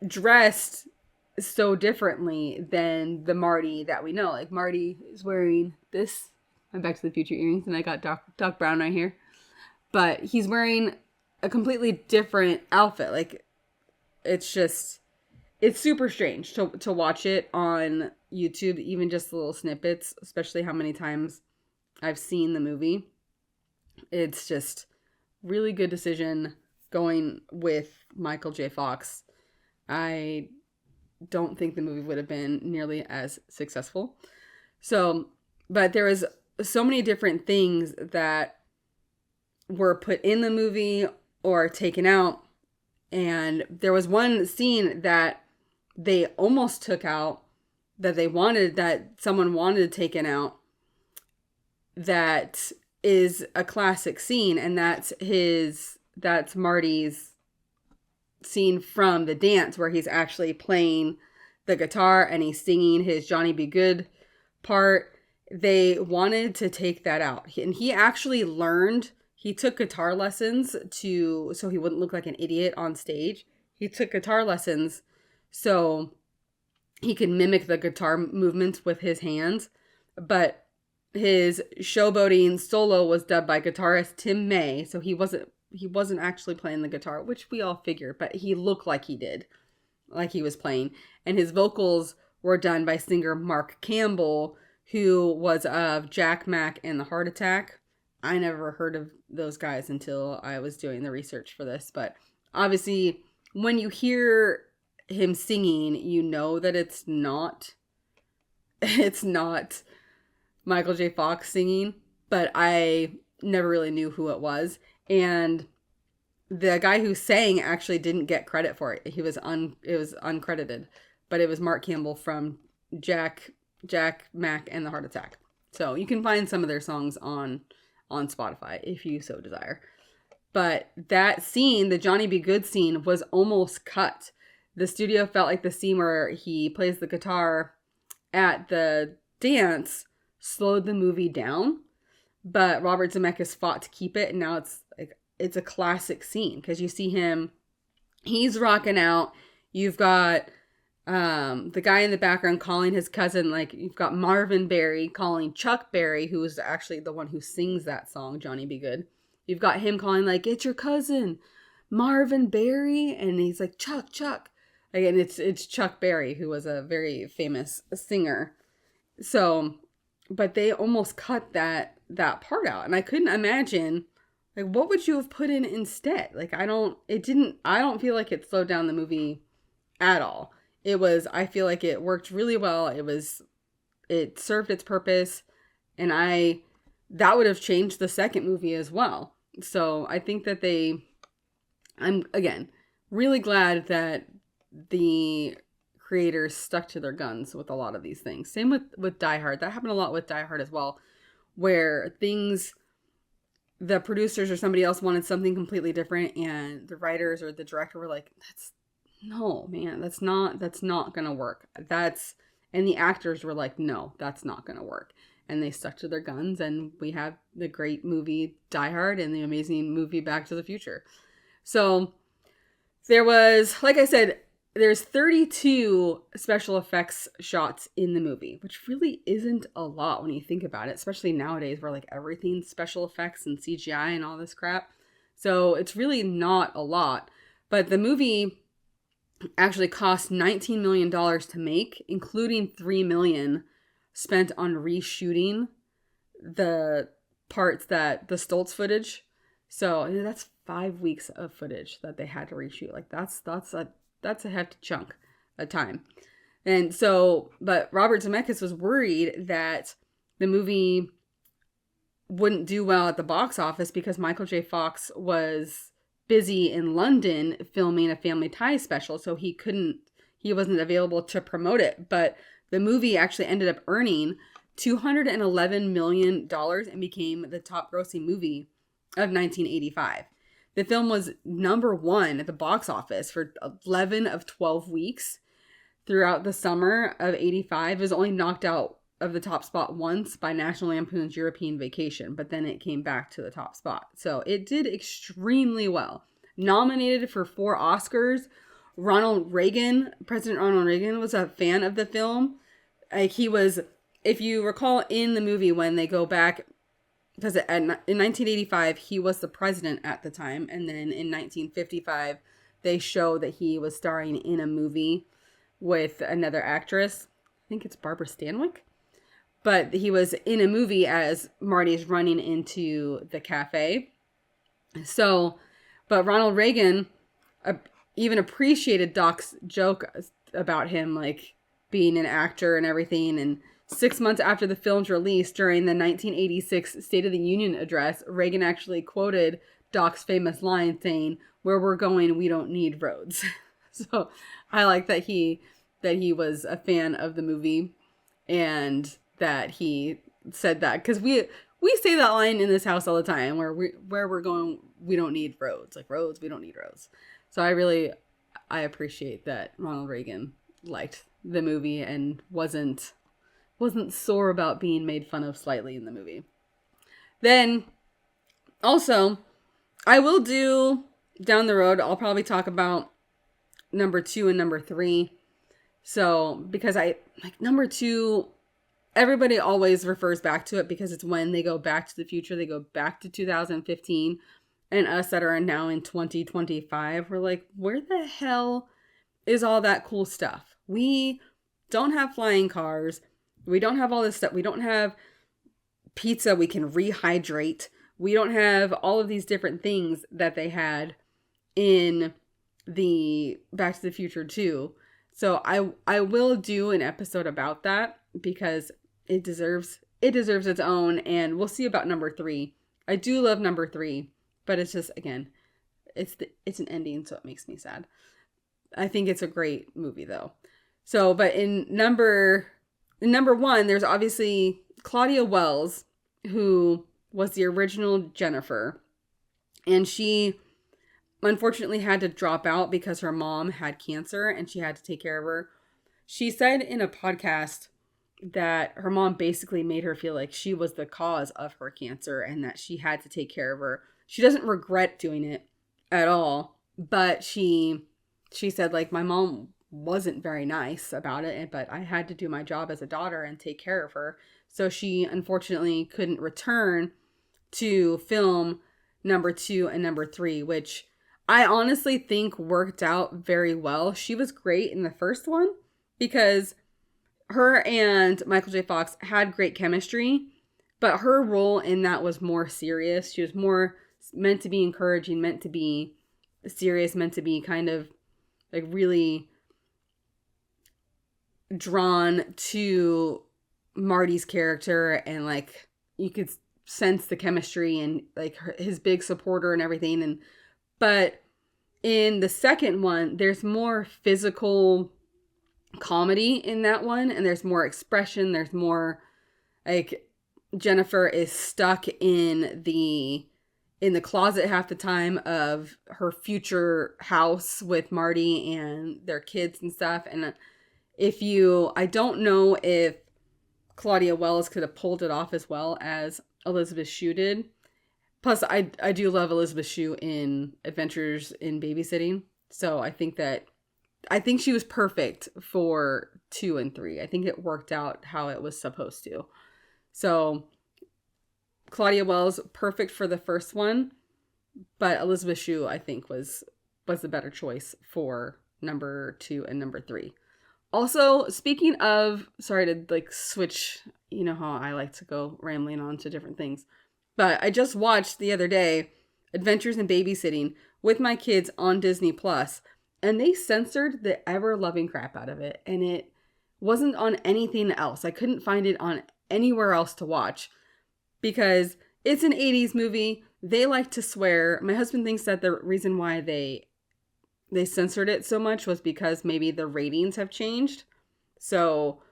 S1: dressed so differently than the Marty that we know. Like Marty is wearing this Back to the Future earrings, and I got Doc Brown right here. but he's wearing a completely different outfit. Like, it's super strange to watch it on YouTube, even just the little snippets, especially how many times I've seen the movie. It's just really good decision going with Michael J. Fox. I don't think the movie would have been nearly as successful. So, but there was so many different things that were put in the movie or taken out. And there was one scene that they almost took out that someone wanted taken out, that is a classic scene, and that's Marty's scene from the dance where he's actually playing the guitar and he's singing his Johnny Be Good part. They wanted to take that out. And he actually he took guitar lessons so he wouldn't look like an idiot on stage. He took guitar lessons so he could mimic the guitar movements with his hands. But his showboating solo was dubbed by guitarist Tim May, so he wasn't actually playing the guitar, which we all figured, but he looked like he did, like he was playing. And his vocals were done by singer Mark Campbell, who was of Jack Mack and the Heart Attack. I never heard of those guys until I was doing the research for this, but obviously when you hear him singing, you know that it's not Michael J. Fox singing, but I never really knew who it was. And the guy who sang actually didn't get credit for it. It was uncredited, but it was Mark Campbell from Jack Mack and the Heart Attack. So you can find some of their songs on Spotify if you so desire. But that scene, the Johnny Be Good scene, was almost cut. The studio felt like the scene where he plays the guitar at the dance slowed the movie down, but Robert Zemeckis fought to keep it, and now it's a classic scene because you see him, he's rocking out. You've got the guy in the background calling his cousin, like you've got Marvin Berry calling Chuck Berry, who is actually the one who sings that song, Johnny Be Good. You've got him calling like, it's your cousin, Marvin Berry, and he's like, Chuck. Again, it's Chuck Berry, who was a very famous singer. So, but they almost cut that part out, and I couldn't imagine, like, what would you have put in instead? Like, I don't feel like it slowed down the movie at all. I feel like it worked really well. It served its purpose, and that would have changed the second movie as well. So I think that I'm again really glad that the creators stuck to their guns with a lot of these things. Same with Die Hard. That happened a lot with Die Hard as well, where the producers or somebody else wanted something completely different, and the writers or the director were like, that's not gonna work. And the actors were like, no, that's not gonna work. And they stuck to their guns, and we have the great movie Die Hard and the amazing movie Back to the Future. So there was, like I said, there's 32 special effects shots in the movie, which really isn't a lot when you think about it, especially nowadays where like everything's special effects and CGI and all this crap. So it's really not a lot. But the movie actually cost $19 million to make, including $3 million spent on reshooting the parts that the Stoltz footage. So that's 5 weeks of footage that they had to reshoot. Like that's a hefty chunk of time. And so, but Robert Zemeckis was worried that the movie wouldn't do well at the box office because Michael J. Fox was busy in London filming a Family Ties special, so he wasn't available to promote it. But the movie actually ended up earning $211 million and became the top grossing movie of 1985. The film was number one at the box office for 11 of 12 weeks throughout the summer of 85. It was only knocked out of the top spot once by National Lampoon's European Vacation, but then it came back to the top spot. So it did extremely well. Nominated for 4 Oscars. President Ronald Reagan was a fan of the film. Like he was, if you recall in the movie when they go back because in 1985, he was the president at the time. And then in 1955, they show that he was starring in a movie with another actress. I think it's Barbara Stanwyck. But he was in a movie as Marty's running into the cafe. So, but Ronald Reagan even appreciated Doc's joke about him, like, being an actor and everything. And 6 months after the film's release, during the 1986 State of the Union address, Reagan actually quoted Doc's famous line saying, "Where we're going, we don't need roads." So I like that he was a fan of the movie and that he said that, because we say that line in this house all the time, where we're going, we don't need roads. Like, roads, we don't need roads. So I appreciate that Ronald Reagan liked the movie and wasn't sore about being made fun of slightly in the movie. Then also, I will do down the road, I'll probably talk about number 2 and number 3. So, because I like number 2, everybody always refers back to it because it's when they go back to the future. They go back to 2015. And us that are now in 2025, we're like, where the hell is all that cool stuff? We don't have flying cars. We don't have all this stuff. We don't have pizza we can rehydrate. We don't have all of these different things that they had in the Back to the Future 2. So I will do an episode about that because it deserves its own, and we'll see about number 3. I do love number 3, but it's just, again, it's an ending, so it makes me sad. I think it's a great movie though. So, but in number 1, there's obviously Claudia Wells, who was the original Jennifer, and she unfortunately had to drop out because her mom had cancer and she had to take care of her. She said in a podcast that her mom basically made her feel like she was the cause of her cancer and that she had to take care of her. She doesn't regret doing it at all, but she said, like, my mom wasn't very nice about it, but I had to do my job as a daughter and take care of her. So she unfortunately couldn't return to film number 2 and number 3, which I honestly think worked out very well. She was great in the first one because her and Michael J. Fox had great chemistry, but her role in that was more serious. She was more meant to be encouraging, meant to be serious, meant to be kind of like really drawn to Marty's character, and like you could sense the chemistry and like his big supporter and everything. But in the second one, there's more physical comedy in that one, and there's more expression. There's more, like, Jennifer is stuck in the closet half the time of her future house with Marty and their kids and stuff. And I don't know if Claudia Wells could have pulled it off as well as Elizabeth Shue did. Plus, I do love Elizabeth Shue in Adventures in Babysitting. So I think she was perfect for 2 and 3. I think it worked out how it was supposed to. So Claudia Wells, perfect for the first one, but Elizabeth Shue, I think, was the better choice for number 2 and number 3. Also, speaking of, sorry to like switch, you know how I like to go rambling on to different things, but I just watched the other day Adventures in Babysitting with my kids on Disney Plus, and they censored the ever-loving crap out of it, and it wasn't on anything else. I couldn't find it on anywhere else to watch because it's an 80s movie. They like to swear. My husband thinks that the reason why they censored it so much was because maybe the ratings have changed. So,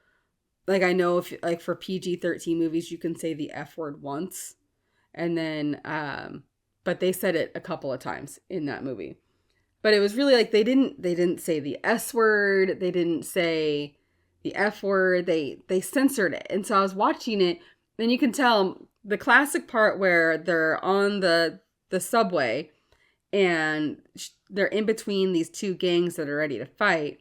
S1: like, I know if, like, for PG-13 movies, you can say the F word once. And then, but they said it a couple of times in that movie. But it was really like they didn't say the S word. They didn't say the F word. They censored it. And so I was watching it, and you can tell the classic part where they're on the subway and they're in between these two gangs that are ready to fight.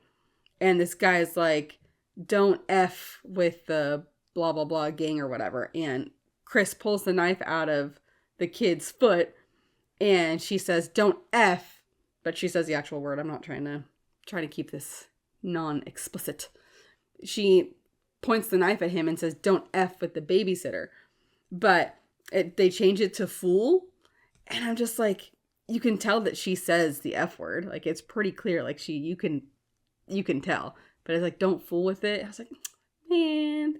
S1: And this guy's like, don't F with the blah, blah, blah gang or whatever. And Chris pulls the knife out of the kid's foot and she says, "Don't F," but she says the actual word. I'm not trying to keep this non-explicit. She points the knife at him and says, "Don't F with the babysitter." But they change it to fool. And I'm just like, you can tell that she says the F word. Like, it's pretty clear. Like, you can tell. But it's like, "Don't fool with it." I was like, man,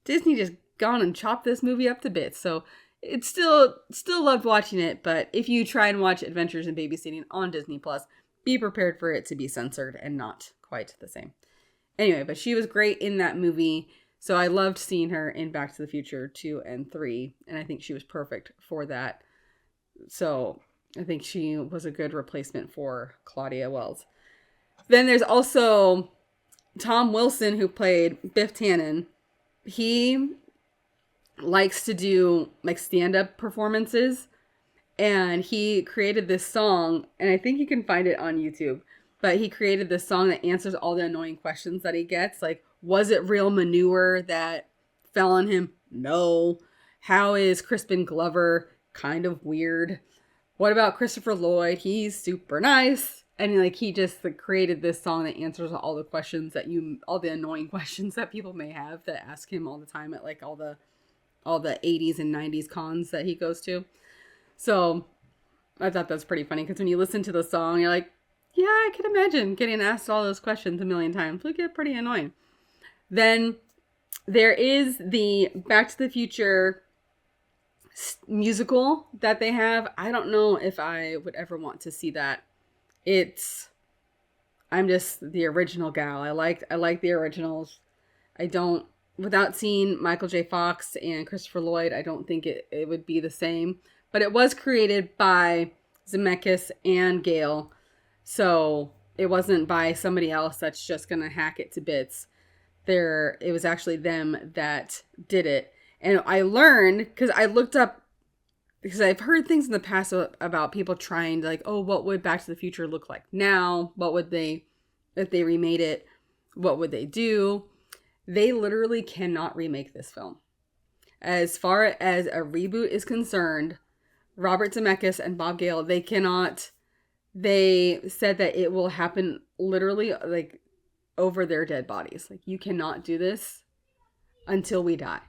S1: Disney just gone and chopped this movie up to bits. So it's still loved watching it. But if you try and watch Adventures in Babysitting on Disney Plus, be prepared for it to be censored and not quite the same. Anyway, but she was great in that movie. So I loved seeing her in Back to the Future 2 and 3. And I think she was perfect for that. So I think she was a good replacement for Claudia Wells. Then there's also Tom Wilson, who played Biff Tannen. He likes to do like stand-up performances. And he created this song, and I think you can find it on YouTube. But he created this song that answers all the annoying questions that he gets. Like, was it real manure that fell on him? No. How is Crispin Glover? Kind of weird. What about Christopher Lloyd? He's super nice. And he just created this song that answers all the questions all the annoying questions that people may have that ask him all the time at like all the 80s and 90s cons that he goes to. So I thought that's pretty funny because when you listen to the song, you're like, yeah, I can imagine getting asked all those questions a million times. It would get pretty annoying. Then there is the Back to the Future musical that they have. I don't know if I would ever want to see that. I'm just the original gal. I like the originals. Without seeing Michael J. Fox and Christopher Lloyd, I don't think it would be the same. But it was created by Zemeckis and Gale. So it wasn't by somebody else that's just going to hack it to bits. It was actually them that did it. And I learned, because I looked up, because I've heard things in the past about people trying to what would Back to the Future look like now? What would if they remade it, what would they do? They literally cannot remake this film. As far as a reboot is concerned, Robert Zemeckis and Bob Gale, they cannot. They said that it will happen literally over their dead bodies. You cannot do this until we die.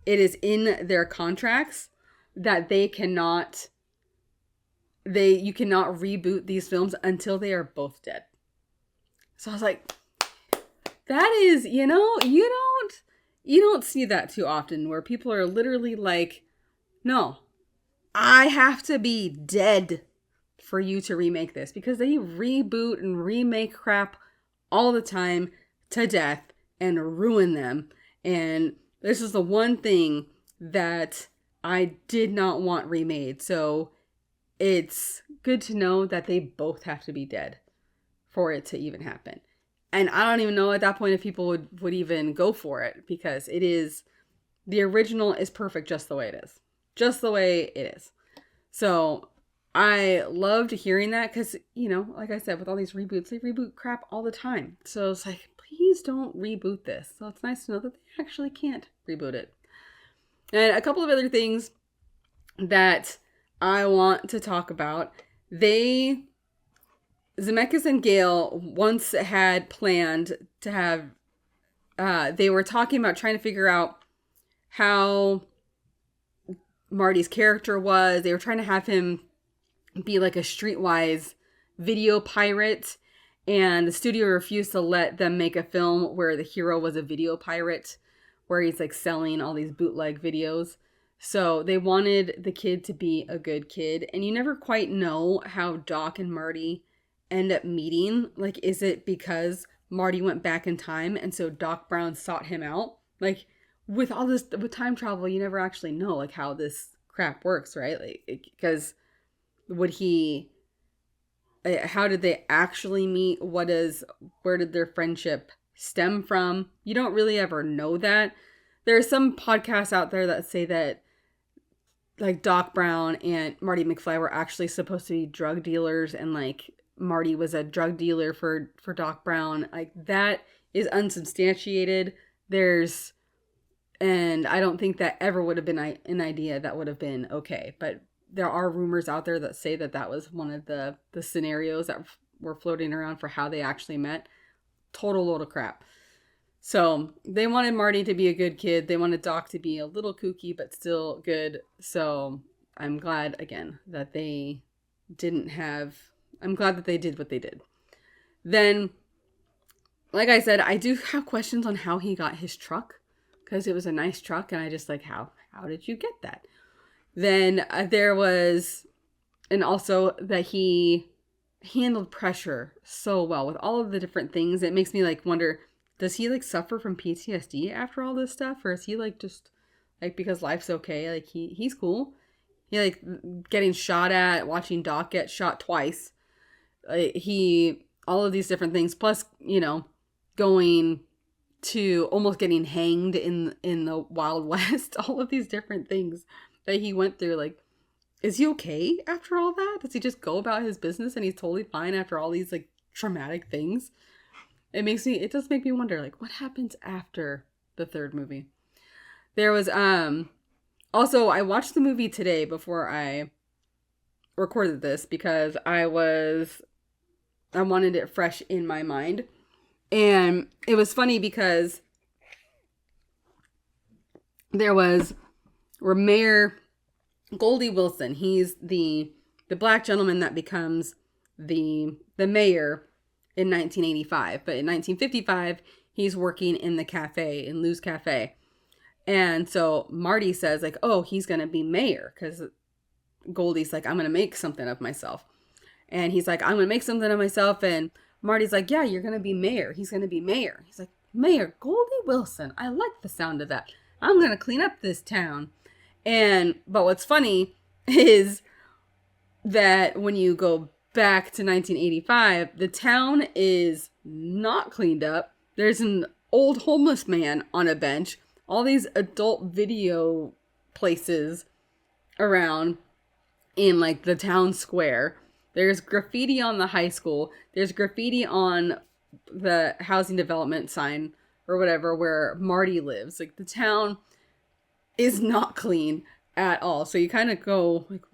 S1: It is in their contracts that you cannot reboot these films until they are both dead. So I was like, that is, you don't see that too often where people are literally like, no, I have to be dead for you to remake this, because they reboot and remake crap all the time to death and ruin them. And this is the one thing that I did not want remade. So it's good to know that they both have to be dead for it to even happen. And I don't even know at that point if people would even go for it, because the original is perfect just the way it is. Just the way it is. So I loved hearing that because, like I said, with all these reboots, they reboot crap all the time. So it's like, please don't reboot this. So it's nice to know that they actually can't reboot it. And a couple of other things that I want to talk about. Zemeckis and Gale once had planned to have, they were talking about trying to figure out how Marty's character was. They were trying to have him be like a streetwise video pirate, and the studio refused to let them make a film where the hero was a video pirate, where he's selling all these bootleg videos. So they wanted the kid to be a good kid, and you never quite know how Doc and Marty end up meeting. Is it because Marty went back in time and so Doc Brown sought him out? With all this, with time travel, you never actually know how this crap works, right? Because how did they actually meet? Where did their friendship stem from? You don't really ever know that. There are some podcasts out there that say that Doc Brown and Marty McFly were actually supposed to be drug dealers, and Marty was a drug dealer for Doc Brown. That is unsubstantiated. And I don't think that ever would have been an idea that would have been okay. But there are rumors out there that say that that was one of the scenarios that were floating around for how they actually met. Total load of crap. So they wanted Marty to be a good kid. They wanted Doc to be a little kooky, but still good. So I'm glad, again, that they I'm glad that they did what they did. Then, like I said, I do have questions on how he got his truck. Because it was a nice truck, and I just like, how did you get that? Then there was, and also that he handled pressure so well with all of the different things. It makes me like wonder, does he like suffer from PTSD after all this stuff? Or is he like just like, because life's okay, like he's cool. He like getting shot at, watching Doc get shot twice. All of these different things, plus, going to almost getting hanged in the Wild West, all of these different things that he went through. Like, is he okay after all that? Does he just go about his business and he's totally fine after all these like traumatic things? It does make me wonder, like, what happens after the third movie? There was also, I watched the movie today before I recorded this because I wanted it fresh in my mind. And it was funny because there was Mayor Goldie Wilson. He's the black gentleman that becomes the mayor in 1985. But in 1955, he's working in the cafe, in Lou's Cafe. And so Marty says, like, oh, he's going to be mayor. Because Goldie's like, I'm going to make something of myself. And he's like, I'm going to make something of myself. And Marty's like, yeah, you're going to be mayor. He's going to be mayor. He's like, Mayor Goldie Wilson. I like the sound of that. I'm going to clean up this town. But what's funny is that when you go back to 1985, the town is not cleaned up. There's an old homeless man on a bench. All these adult video places around in like the town square. There's graffiti on the high school. There's graffiti on the housing development sign or whatever where Marty lives. Like, the town is not clean at all. So you kind of go like,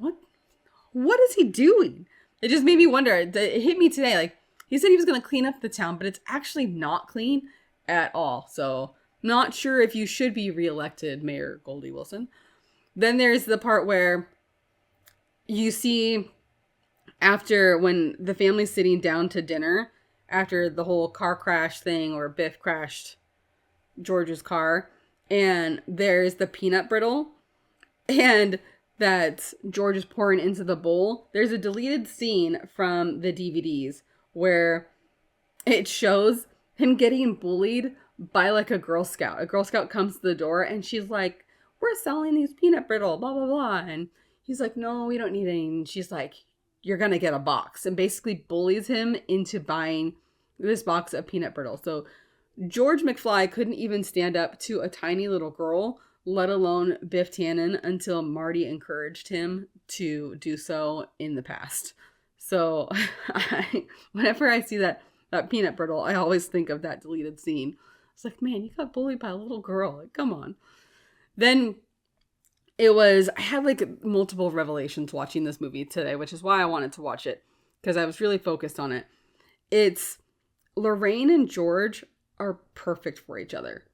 S1: what is he doing? It just made me wonder. It hit me today. Like, he said he was going to clean up the town, but it's actually not clean at all. So not sure if you should be reelected, Mayor Goldie Wilson. Then there's the part where you see, after when the family's sitting down to dinner, after the whole car crash thing, or Biff crashed George's car, and there's the peanut brittle, and that George is pouring into the bowl. There's a deleted scene from the DVDs where it shows him getting bullied by like a Girl Scout. A Girl Scout comes to the door and she's like, we're selling these peanut brittle, blah, blah, blah. And he's like, no, we don't need any. And she's like, you're going to get a box, and basically bullies him into buying this box of peanut brittle. So George McFly couldn't even stand up to a tiny little girl, let alone Biff Tannen, until Marty encouraged him to do so in the past. So whenever I see that peanut brittle, I always think of that deleted scene. It's like, man, you got bullied by a little girl. Like, come on. Then I had like multiple revelations watching this movie today, which is why I wanted to watch it, because I was really focused on it. It's Lorraine and George are perfect for each other.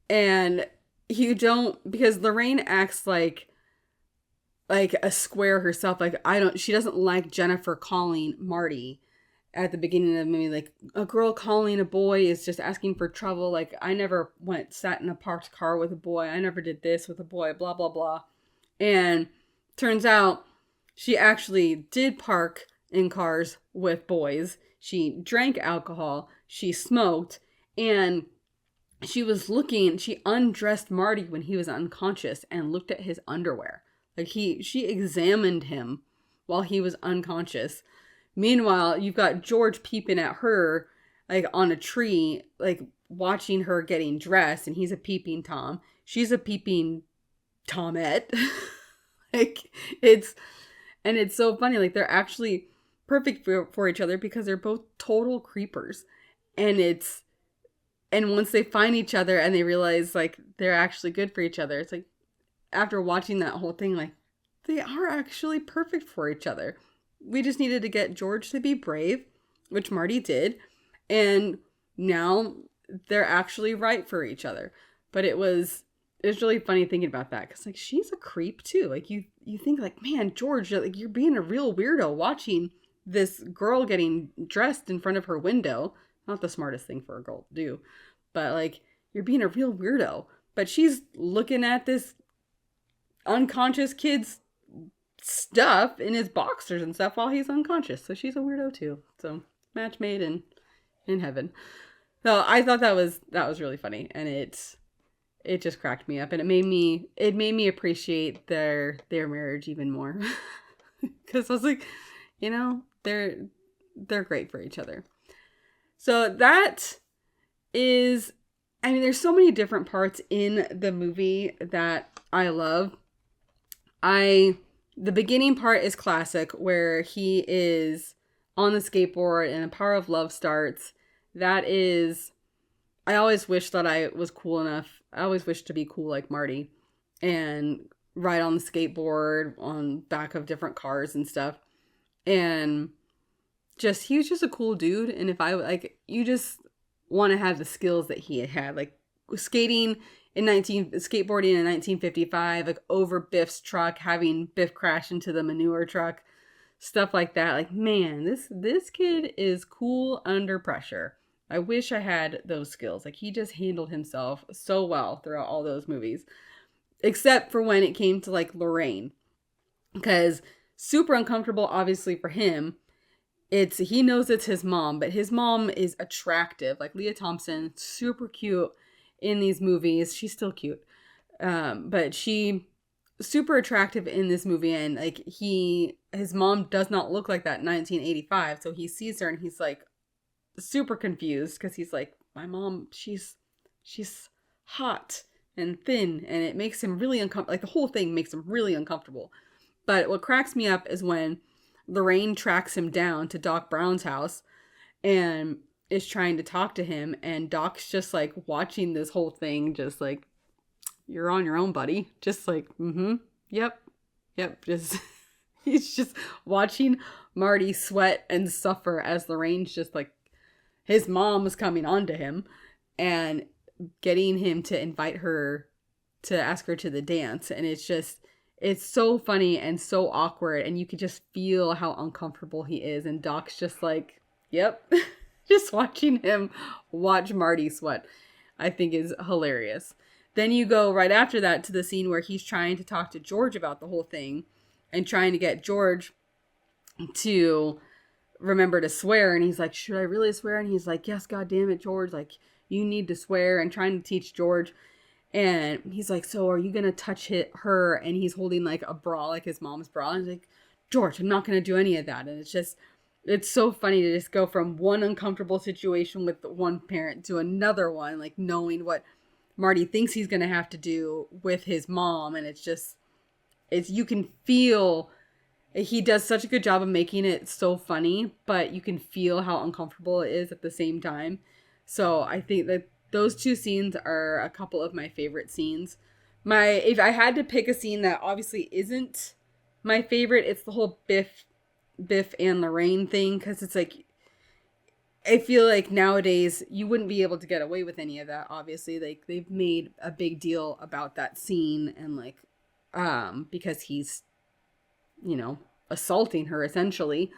S1: And because Lorraine acts like a square herself. Like, she doesn't like Jennifer calling Marty at the beginning of the movie. Like, a girl calling a boy is just asking for trouble. Like, I never sat in a parked car with a boy. I never did this with a boy, blah, blah, blah. And turns out she actually did park in cars with boys. She drank alcohol. She smoked. And she undressed Marty when he was unconscious and looked at his underwear. Like, she examined him while he was unconscious. Meanwhile, you've got George peeping at her, like, on a tree, like, watching her getting dressed, and he's a peeping Tom. She's a peeping Tomette. Like, it's so funny. Like, they're actually perfect for each other because they're both total creepers. And And once they find each other and they realize like they're actually good for each other, it's like after watching that whole thing, like they are actually perfect for each other. We just needed to get George to be brave, which Marty did. And now they're actually right for each other. But it's really funny thinking about that because like she's a creep too. Like you think like, man, George, like you're being a real weirdo watching this girl getting dressed in front of her window. Not the smartest thing for a girl to do, but like you're being a real weirdo. But she's looking at this unconscious kid's stuff in his boxers and stuff while he's unconscious. So she's a weirdo too. So match made in heaven. So I thought that was really funny, and it just cracked me up, and it made me appreciate their marriage even more. Because I was like, you know, they're great for each other. So that is, I mean, there's so many different parts in the movie that I love. The beginning part is classic, where he is on the skateboard and the power of love starts. That is, I always wish that I was cool enough. I always wish to be cool like Marty and ride on the skateboard on back of different cars and stuff. And he was just a cool dude. And if I like, you just want to have the skills that he had, like skateboarding in 1955, like over Biff's truck, having Biff crash into the manure truck, stuff like that. Like, man, this kid is cool under pressure. I wish I had those skills. Like, he just handled himself so well throughout all those movies, except for when it came to like Lorraine, because super uncomfortable, obviously, for him. He knows it's his mom, but his mom is attractive. Like Leah Thompson, super cute in these movies. She's still cute. But she super attractive in this movie. And like his mom does not look like that in 1985. So he sees her and he's like super confused because he's like, my mom, she's hot and thin. And it makes him really uncomfortable. Like the whole thing makes him really uncomfortable. But what cracks me up is when Lorraine tracks him down to Doc Brown's house and is trying to talk to him, and Doc's just like watching this whole thing, just like, you're on your own, buddy. Just like, yep. Just he's just watching Marty sweat and suffer as Lorraine's just like, his mom was coming on to him and getting him to invite her to ask her to the dance. And it's so funny and so awkward, and you could just feel how uncomfortable he is. And Doc's just like, yep. Just watching him watch Marty sweat, I think, is hilarious. Then you go right after that to the scene where he's trying to talk to George about the whole thing and trying to get George to remember to swear. And he's like, should I really swear? And he's like, yes, God damn it, George. Like, you need to swear, and trying to teach George. And he's like, so are you going to touch her? And he's holding like a bra, like his mom's bra. And he's like, George, I'm not going to do any of that. And it's so funny to just go from one uncomfortable situation with one parent to another one, like knowing what Marty thinks he's going to have to do with his mom. And you can feel, he does such a good job of making it so funny, but you can feel how uncomfortable it is at the same time. So I think that those two scenes are a couple of my favorite scenes. If I had to pick a scene that obviously isn't my favorite, it's the whole Biff and Lorraine thing, because it's like, I feel like nowadays you wouldn't be able to get away with any of that. Obviously, like they've made a big deal about that scene, and like because he's, assaulting her essentially,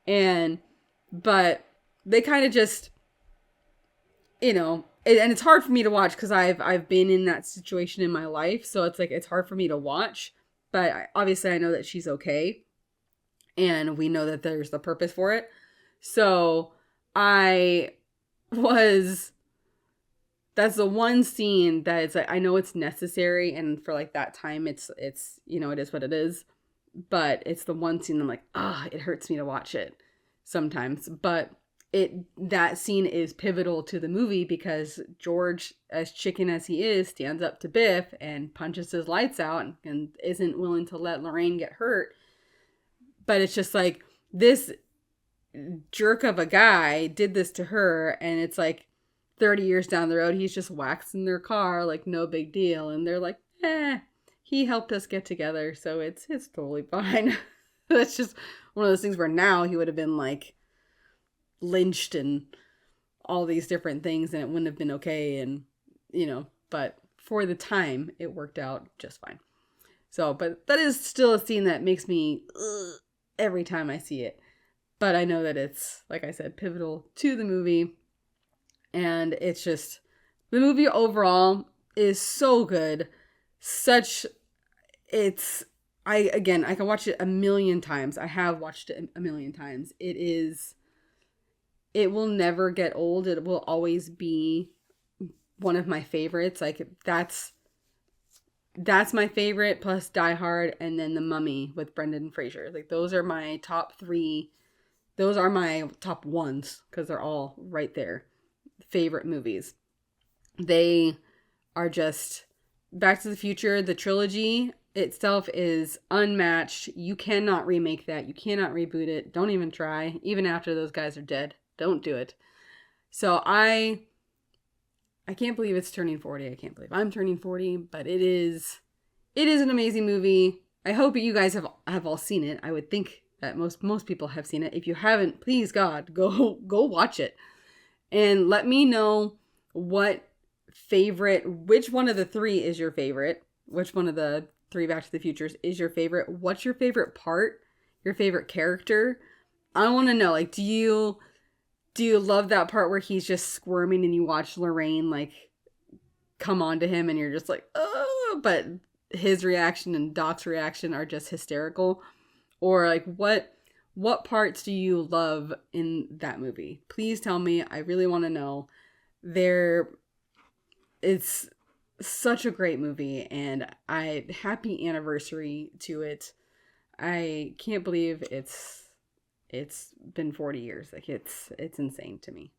S1: but they kind of just, and it's hard for me to watch because I've been in that situation in my life, so it's like it's hard for me to watch. But obviously I know that she's okay, and we know that there's the purpose for it. So that's the one scene that it's like, I know it's necessary, and for like that time it's it is what it is. But it's the one scene I'm like, it hurts me to watch it sometimes. But that scene is pivotal to the movie because George, as chicken as he is, stands up to Biff and punches his lights out and isn't willing to let Lorraine get hurt. But it's just like, this jerk of a guy did this to her, and it's like 30 years down the road, he's just waxing their car like no big deal. And they're like, he helped us get together, so it's totally fine. That's just one of those things where now he would have been like lynched and all these different things, and it wouldn't have been okay. And, but for the time, it worked out just fine. So, but that is still a scene that makes me every time I see it. But I know that it's, like I said, pivotal to the movie. And it's just, the movie overall is so good. I can watch it a million times. I have watched it a million times. It will never get old. It will always be one of my favorites. Like, that's my favorite, plus Die Hard, and then The Mummy with Brendan Fraser. Like, those are my top 3. Those are my top ones, because they're all right there. Favorite movies. They are just Back to the Future. The trilogy itself is unmatched. You cannot remake that. You cannot reboot it. Don't even try. Even after those guys are dead. Don't do it. So I can't believe it's turning 40. I can't believe I'm turning 40, but it is an amazing movie. I hope you guys have all seen it. I would think that most people have seen it. If you haven't, please God, go watch it. And let me know which one of the 3 is your favorite. Which one of the 3 Back to the Futures is your favorite? What's your favorite part? Your favorite character? I want to know, like, do you love that part where he's just squirming and you watch Lorraine, like, come on to him and you're just like, oh, but his reaction and Doc's reaction are just hysterical? Or, like, what parts do you love in that movie? Please tell me. I really want to know. It's such a great movie, and happy anniversary to it. I can't believe it's been 40 years. Like, it's insane to me.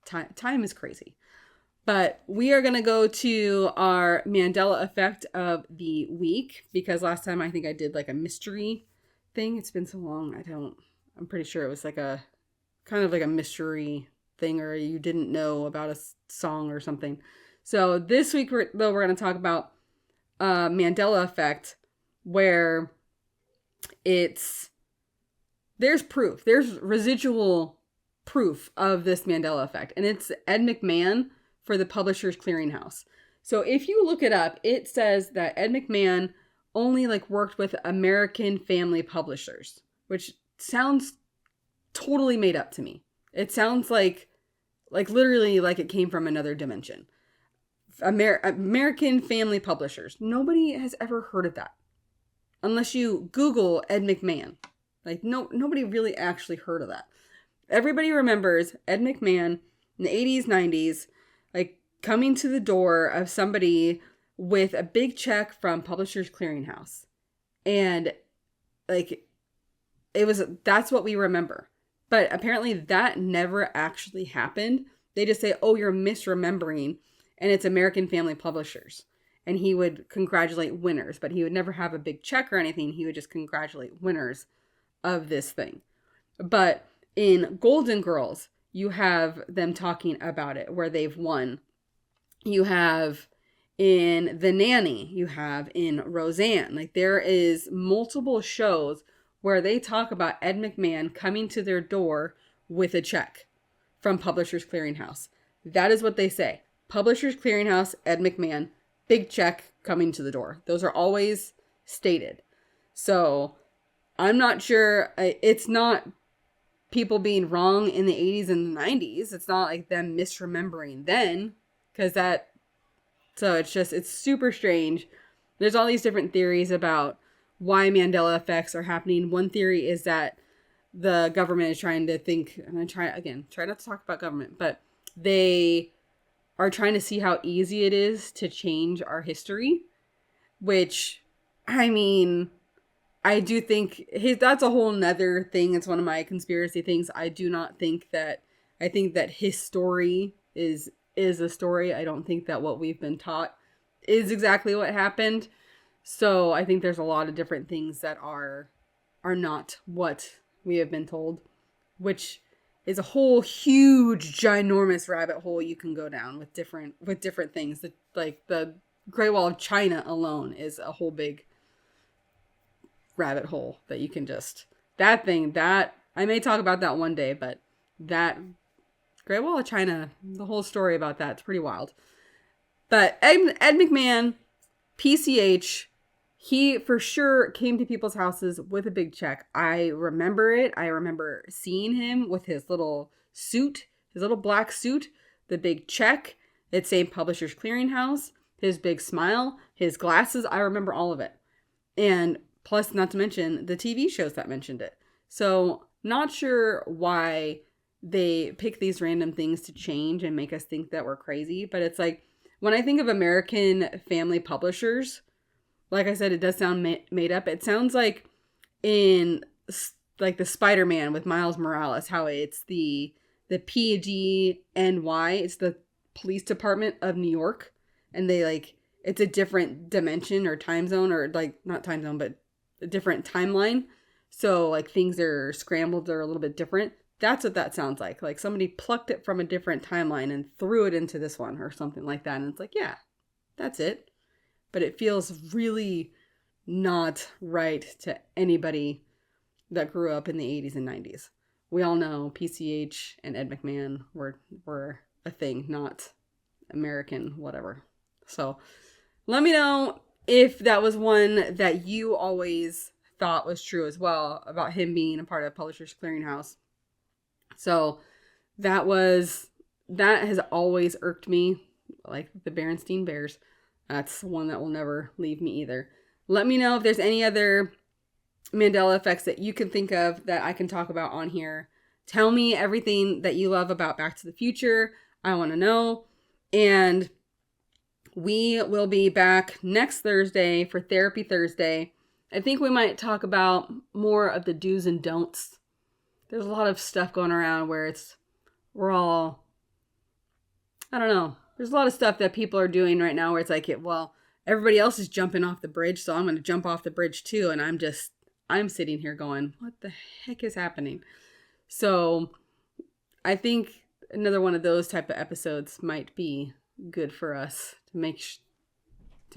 S1: Time is crazy. But we are going to go to our Mandela effect of the week, because last time I think I did like a mystery thing. It's been so long. I'm pretty sure it was like a kind of like a mystery thing, or you didn't know about a song or something. So this week, we're going to talk about Mandela effect, where there's proof. There's residual proof of this Mandela effect. And it's Ed McMahon for the Publishers Clearinghouse. So if you look it up, it says that Ed McMahon only like worked with American family publishers, which sounds totally made up to me. It sounds like literally like it came from another dimension. American family publishers. Nobody has ever heard of that. Unless you Google Ed McMahon. Like, nobody really actually heard of that. Everybody remembers Ed McMahon in the 80s, 90s, like coming to the door of somebody with a big check from Publishers Clearinghouse. And like, that's what we remember. But apparently that never actually happened. They just say, oh, you're misremembering. And it's American Family Publishers. And he would congratulate winners, but he would never have a big check or anything. He would just congratulate winners of this thing. But in Golden Girls, you have them talking about it, where they've won. You have in The Nanny, you have in Roseanne. Like, there is multiple shows where they talk about Ed McMahon coming to their door with a check from Publishers Clearinghouse. That is what they say. Publishers Clearinghouse, Ed McMahon, big check coming to the door. Those are always stated. So I'm not sure. It's not people being wrong in the 80s and the 90s. It's not like them misremembering then, so it's super strange. There's all these different theories about why Mandela effects are happening. One theory is that the government is trying to think, and I try not to talk about government, but they are trying to see how easy it is to change our history, which, I mean, I do think that's a whole nother thing. It's one of my conspiracy things. I think that his story is a story. I don't think that what we've been taught is exactly what happened. So I think there's a lot of different things that are not what we have been told, which is a whole huge, ginormous rabbit hole you can go down with different things. Like the Great Wall of China alone is a whole big rabbit hole that you can just, that I may talk about that one day, but that Great Wall of China, the whole story about that's pretty wild. But Ed McMahon, PCH, he for sure came to people's houses with a big check. I remember it. I remember seeing him with his little suit, his little black suit, the big check. It's a Publishers Clearinghouse, his big smile, his glasses. I remember all of it. And plus, not to mention the TV shows that mentioned it. So not sure why they pick these random things to change and make us think that we're crazy. But it's like, when I think of American family publishers, like I said, it does sound made up. It sounds like in like the Spider-Man with Miles Morales, how it's the PDNY, it's the police department of New York, and they like, it's a different dimension or time zone, or like not time zone, but a different timeline. So like things are scrambled, they're a little bit different. That's what that sounds like. Like somebody plucked it from a different timeline and threw it into this one or something like that. And it's like, yeah, that's it. But it feels really not right to anybody that grew up in the 80s and 90s. We all know PCH and Ed McMahon were a thing, not American whatever. So let me know if that was one that you always thought was true as well, about him being a part of Publishers Clearinghouse. So that has always irked me, like the Berenstein Bears. That's one that will never leave me either. Let me know if there's any other Mandela effects that you can think of that I can talk about on here. Tell me everything that you love about Back to the Future. I want to know. And we will be back next Thursday for Therapy Thursday. I think we might talk about more of the do's and don'ts. There's a lot of stuff going around where we're all, I don't know. There's a lot of stuff that people are doing right now where it's like, well, everybody else is jumping off the bridge, so I'm going to jump off the bridge too. And I'm sitting here going, what the heck is happening? So I think another one of those type of episodes might be good for us to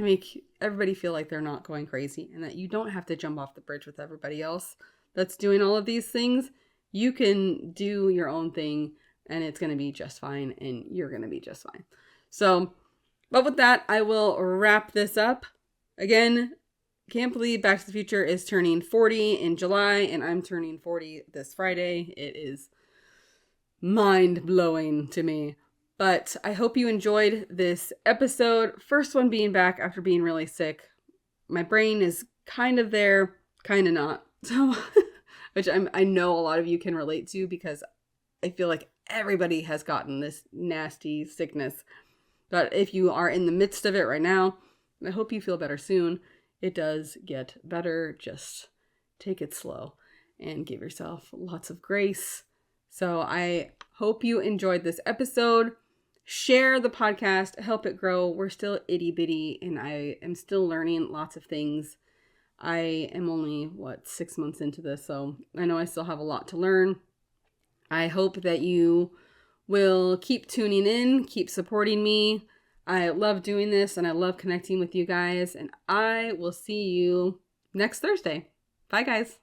S1: make everybody feel like they're not going crazy, and that you don't have to jump off the bridge with everybody else that's doing all of these things. You can do your own thing, and it's going to be just fine, and you're going to be just fine. So, but with that, I will wrap this up. Again, can't believe Back to the Future is turning 40 in July, and I'm turning 40 this Friday. It is mind-blowing to me. But I hope you enjoyed this episode. First one being back after being really sick. My brain is kind of there, kind of not. So, which I know a lot of you can relate to, because I feel like everybody has gotten this nasty sickness. But if you are in the midst of it right now, I hope you feel better soon. It does get better. Just take it slow and give yourself lots of grace. So I hope you enjoyed this episode. Share the podcast, help it grow. We're still itty bitty, and I am still learning lots of things. I am only, 6 months into this, so I know I still have a lot to learn. I hope that you will keep tuning in, keep supporting me. I love doing this, and I love connecting with you guys, and I will see you next Thursday. Bye, guys.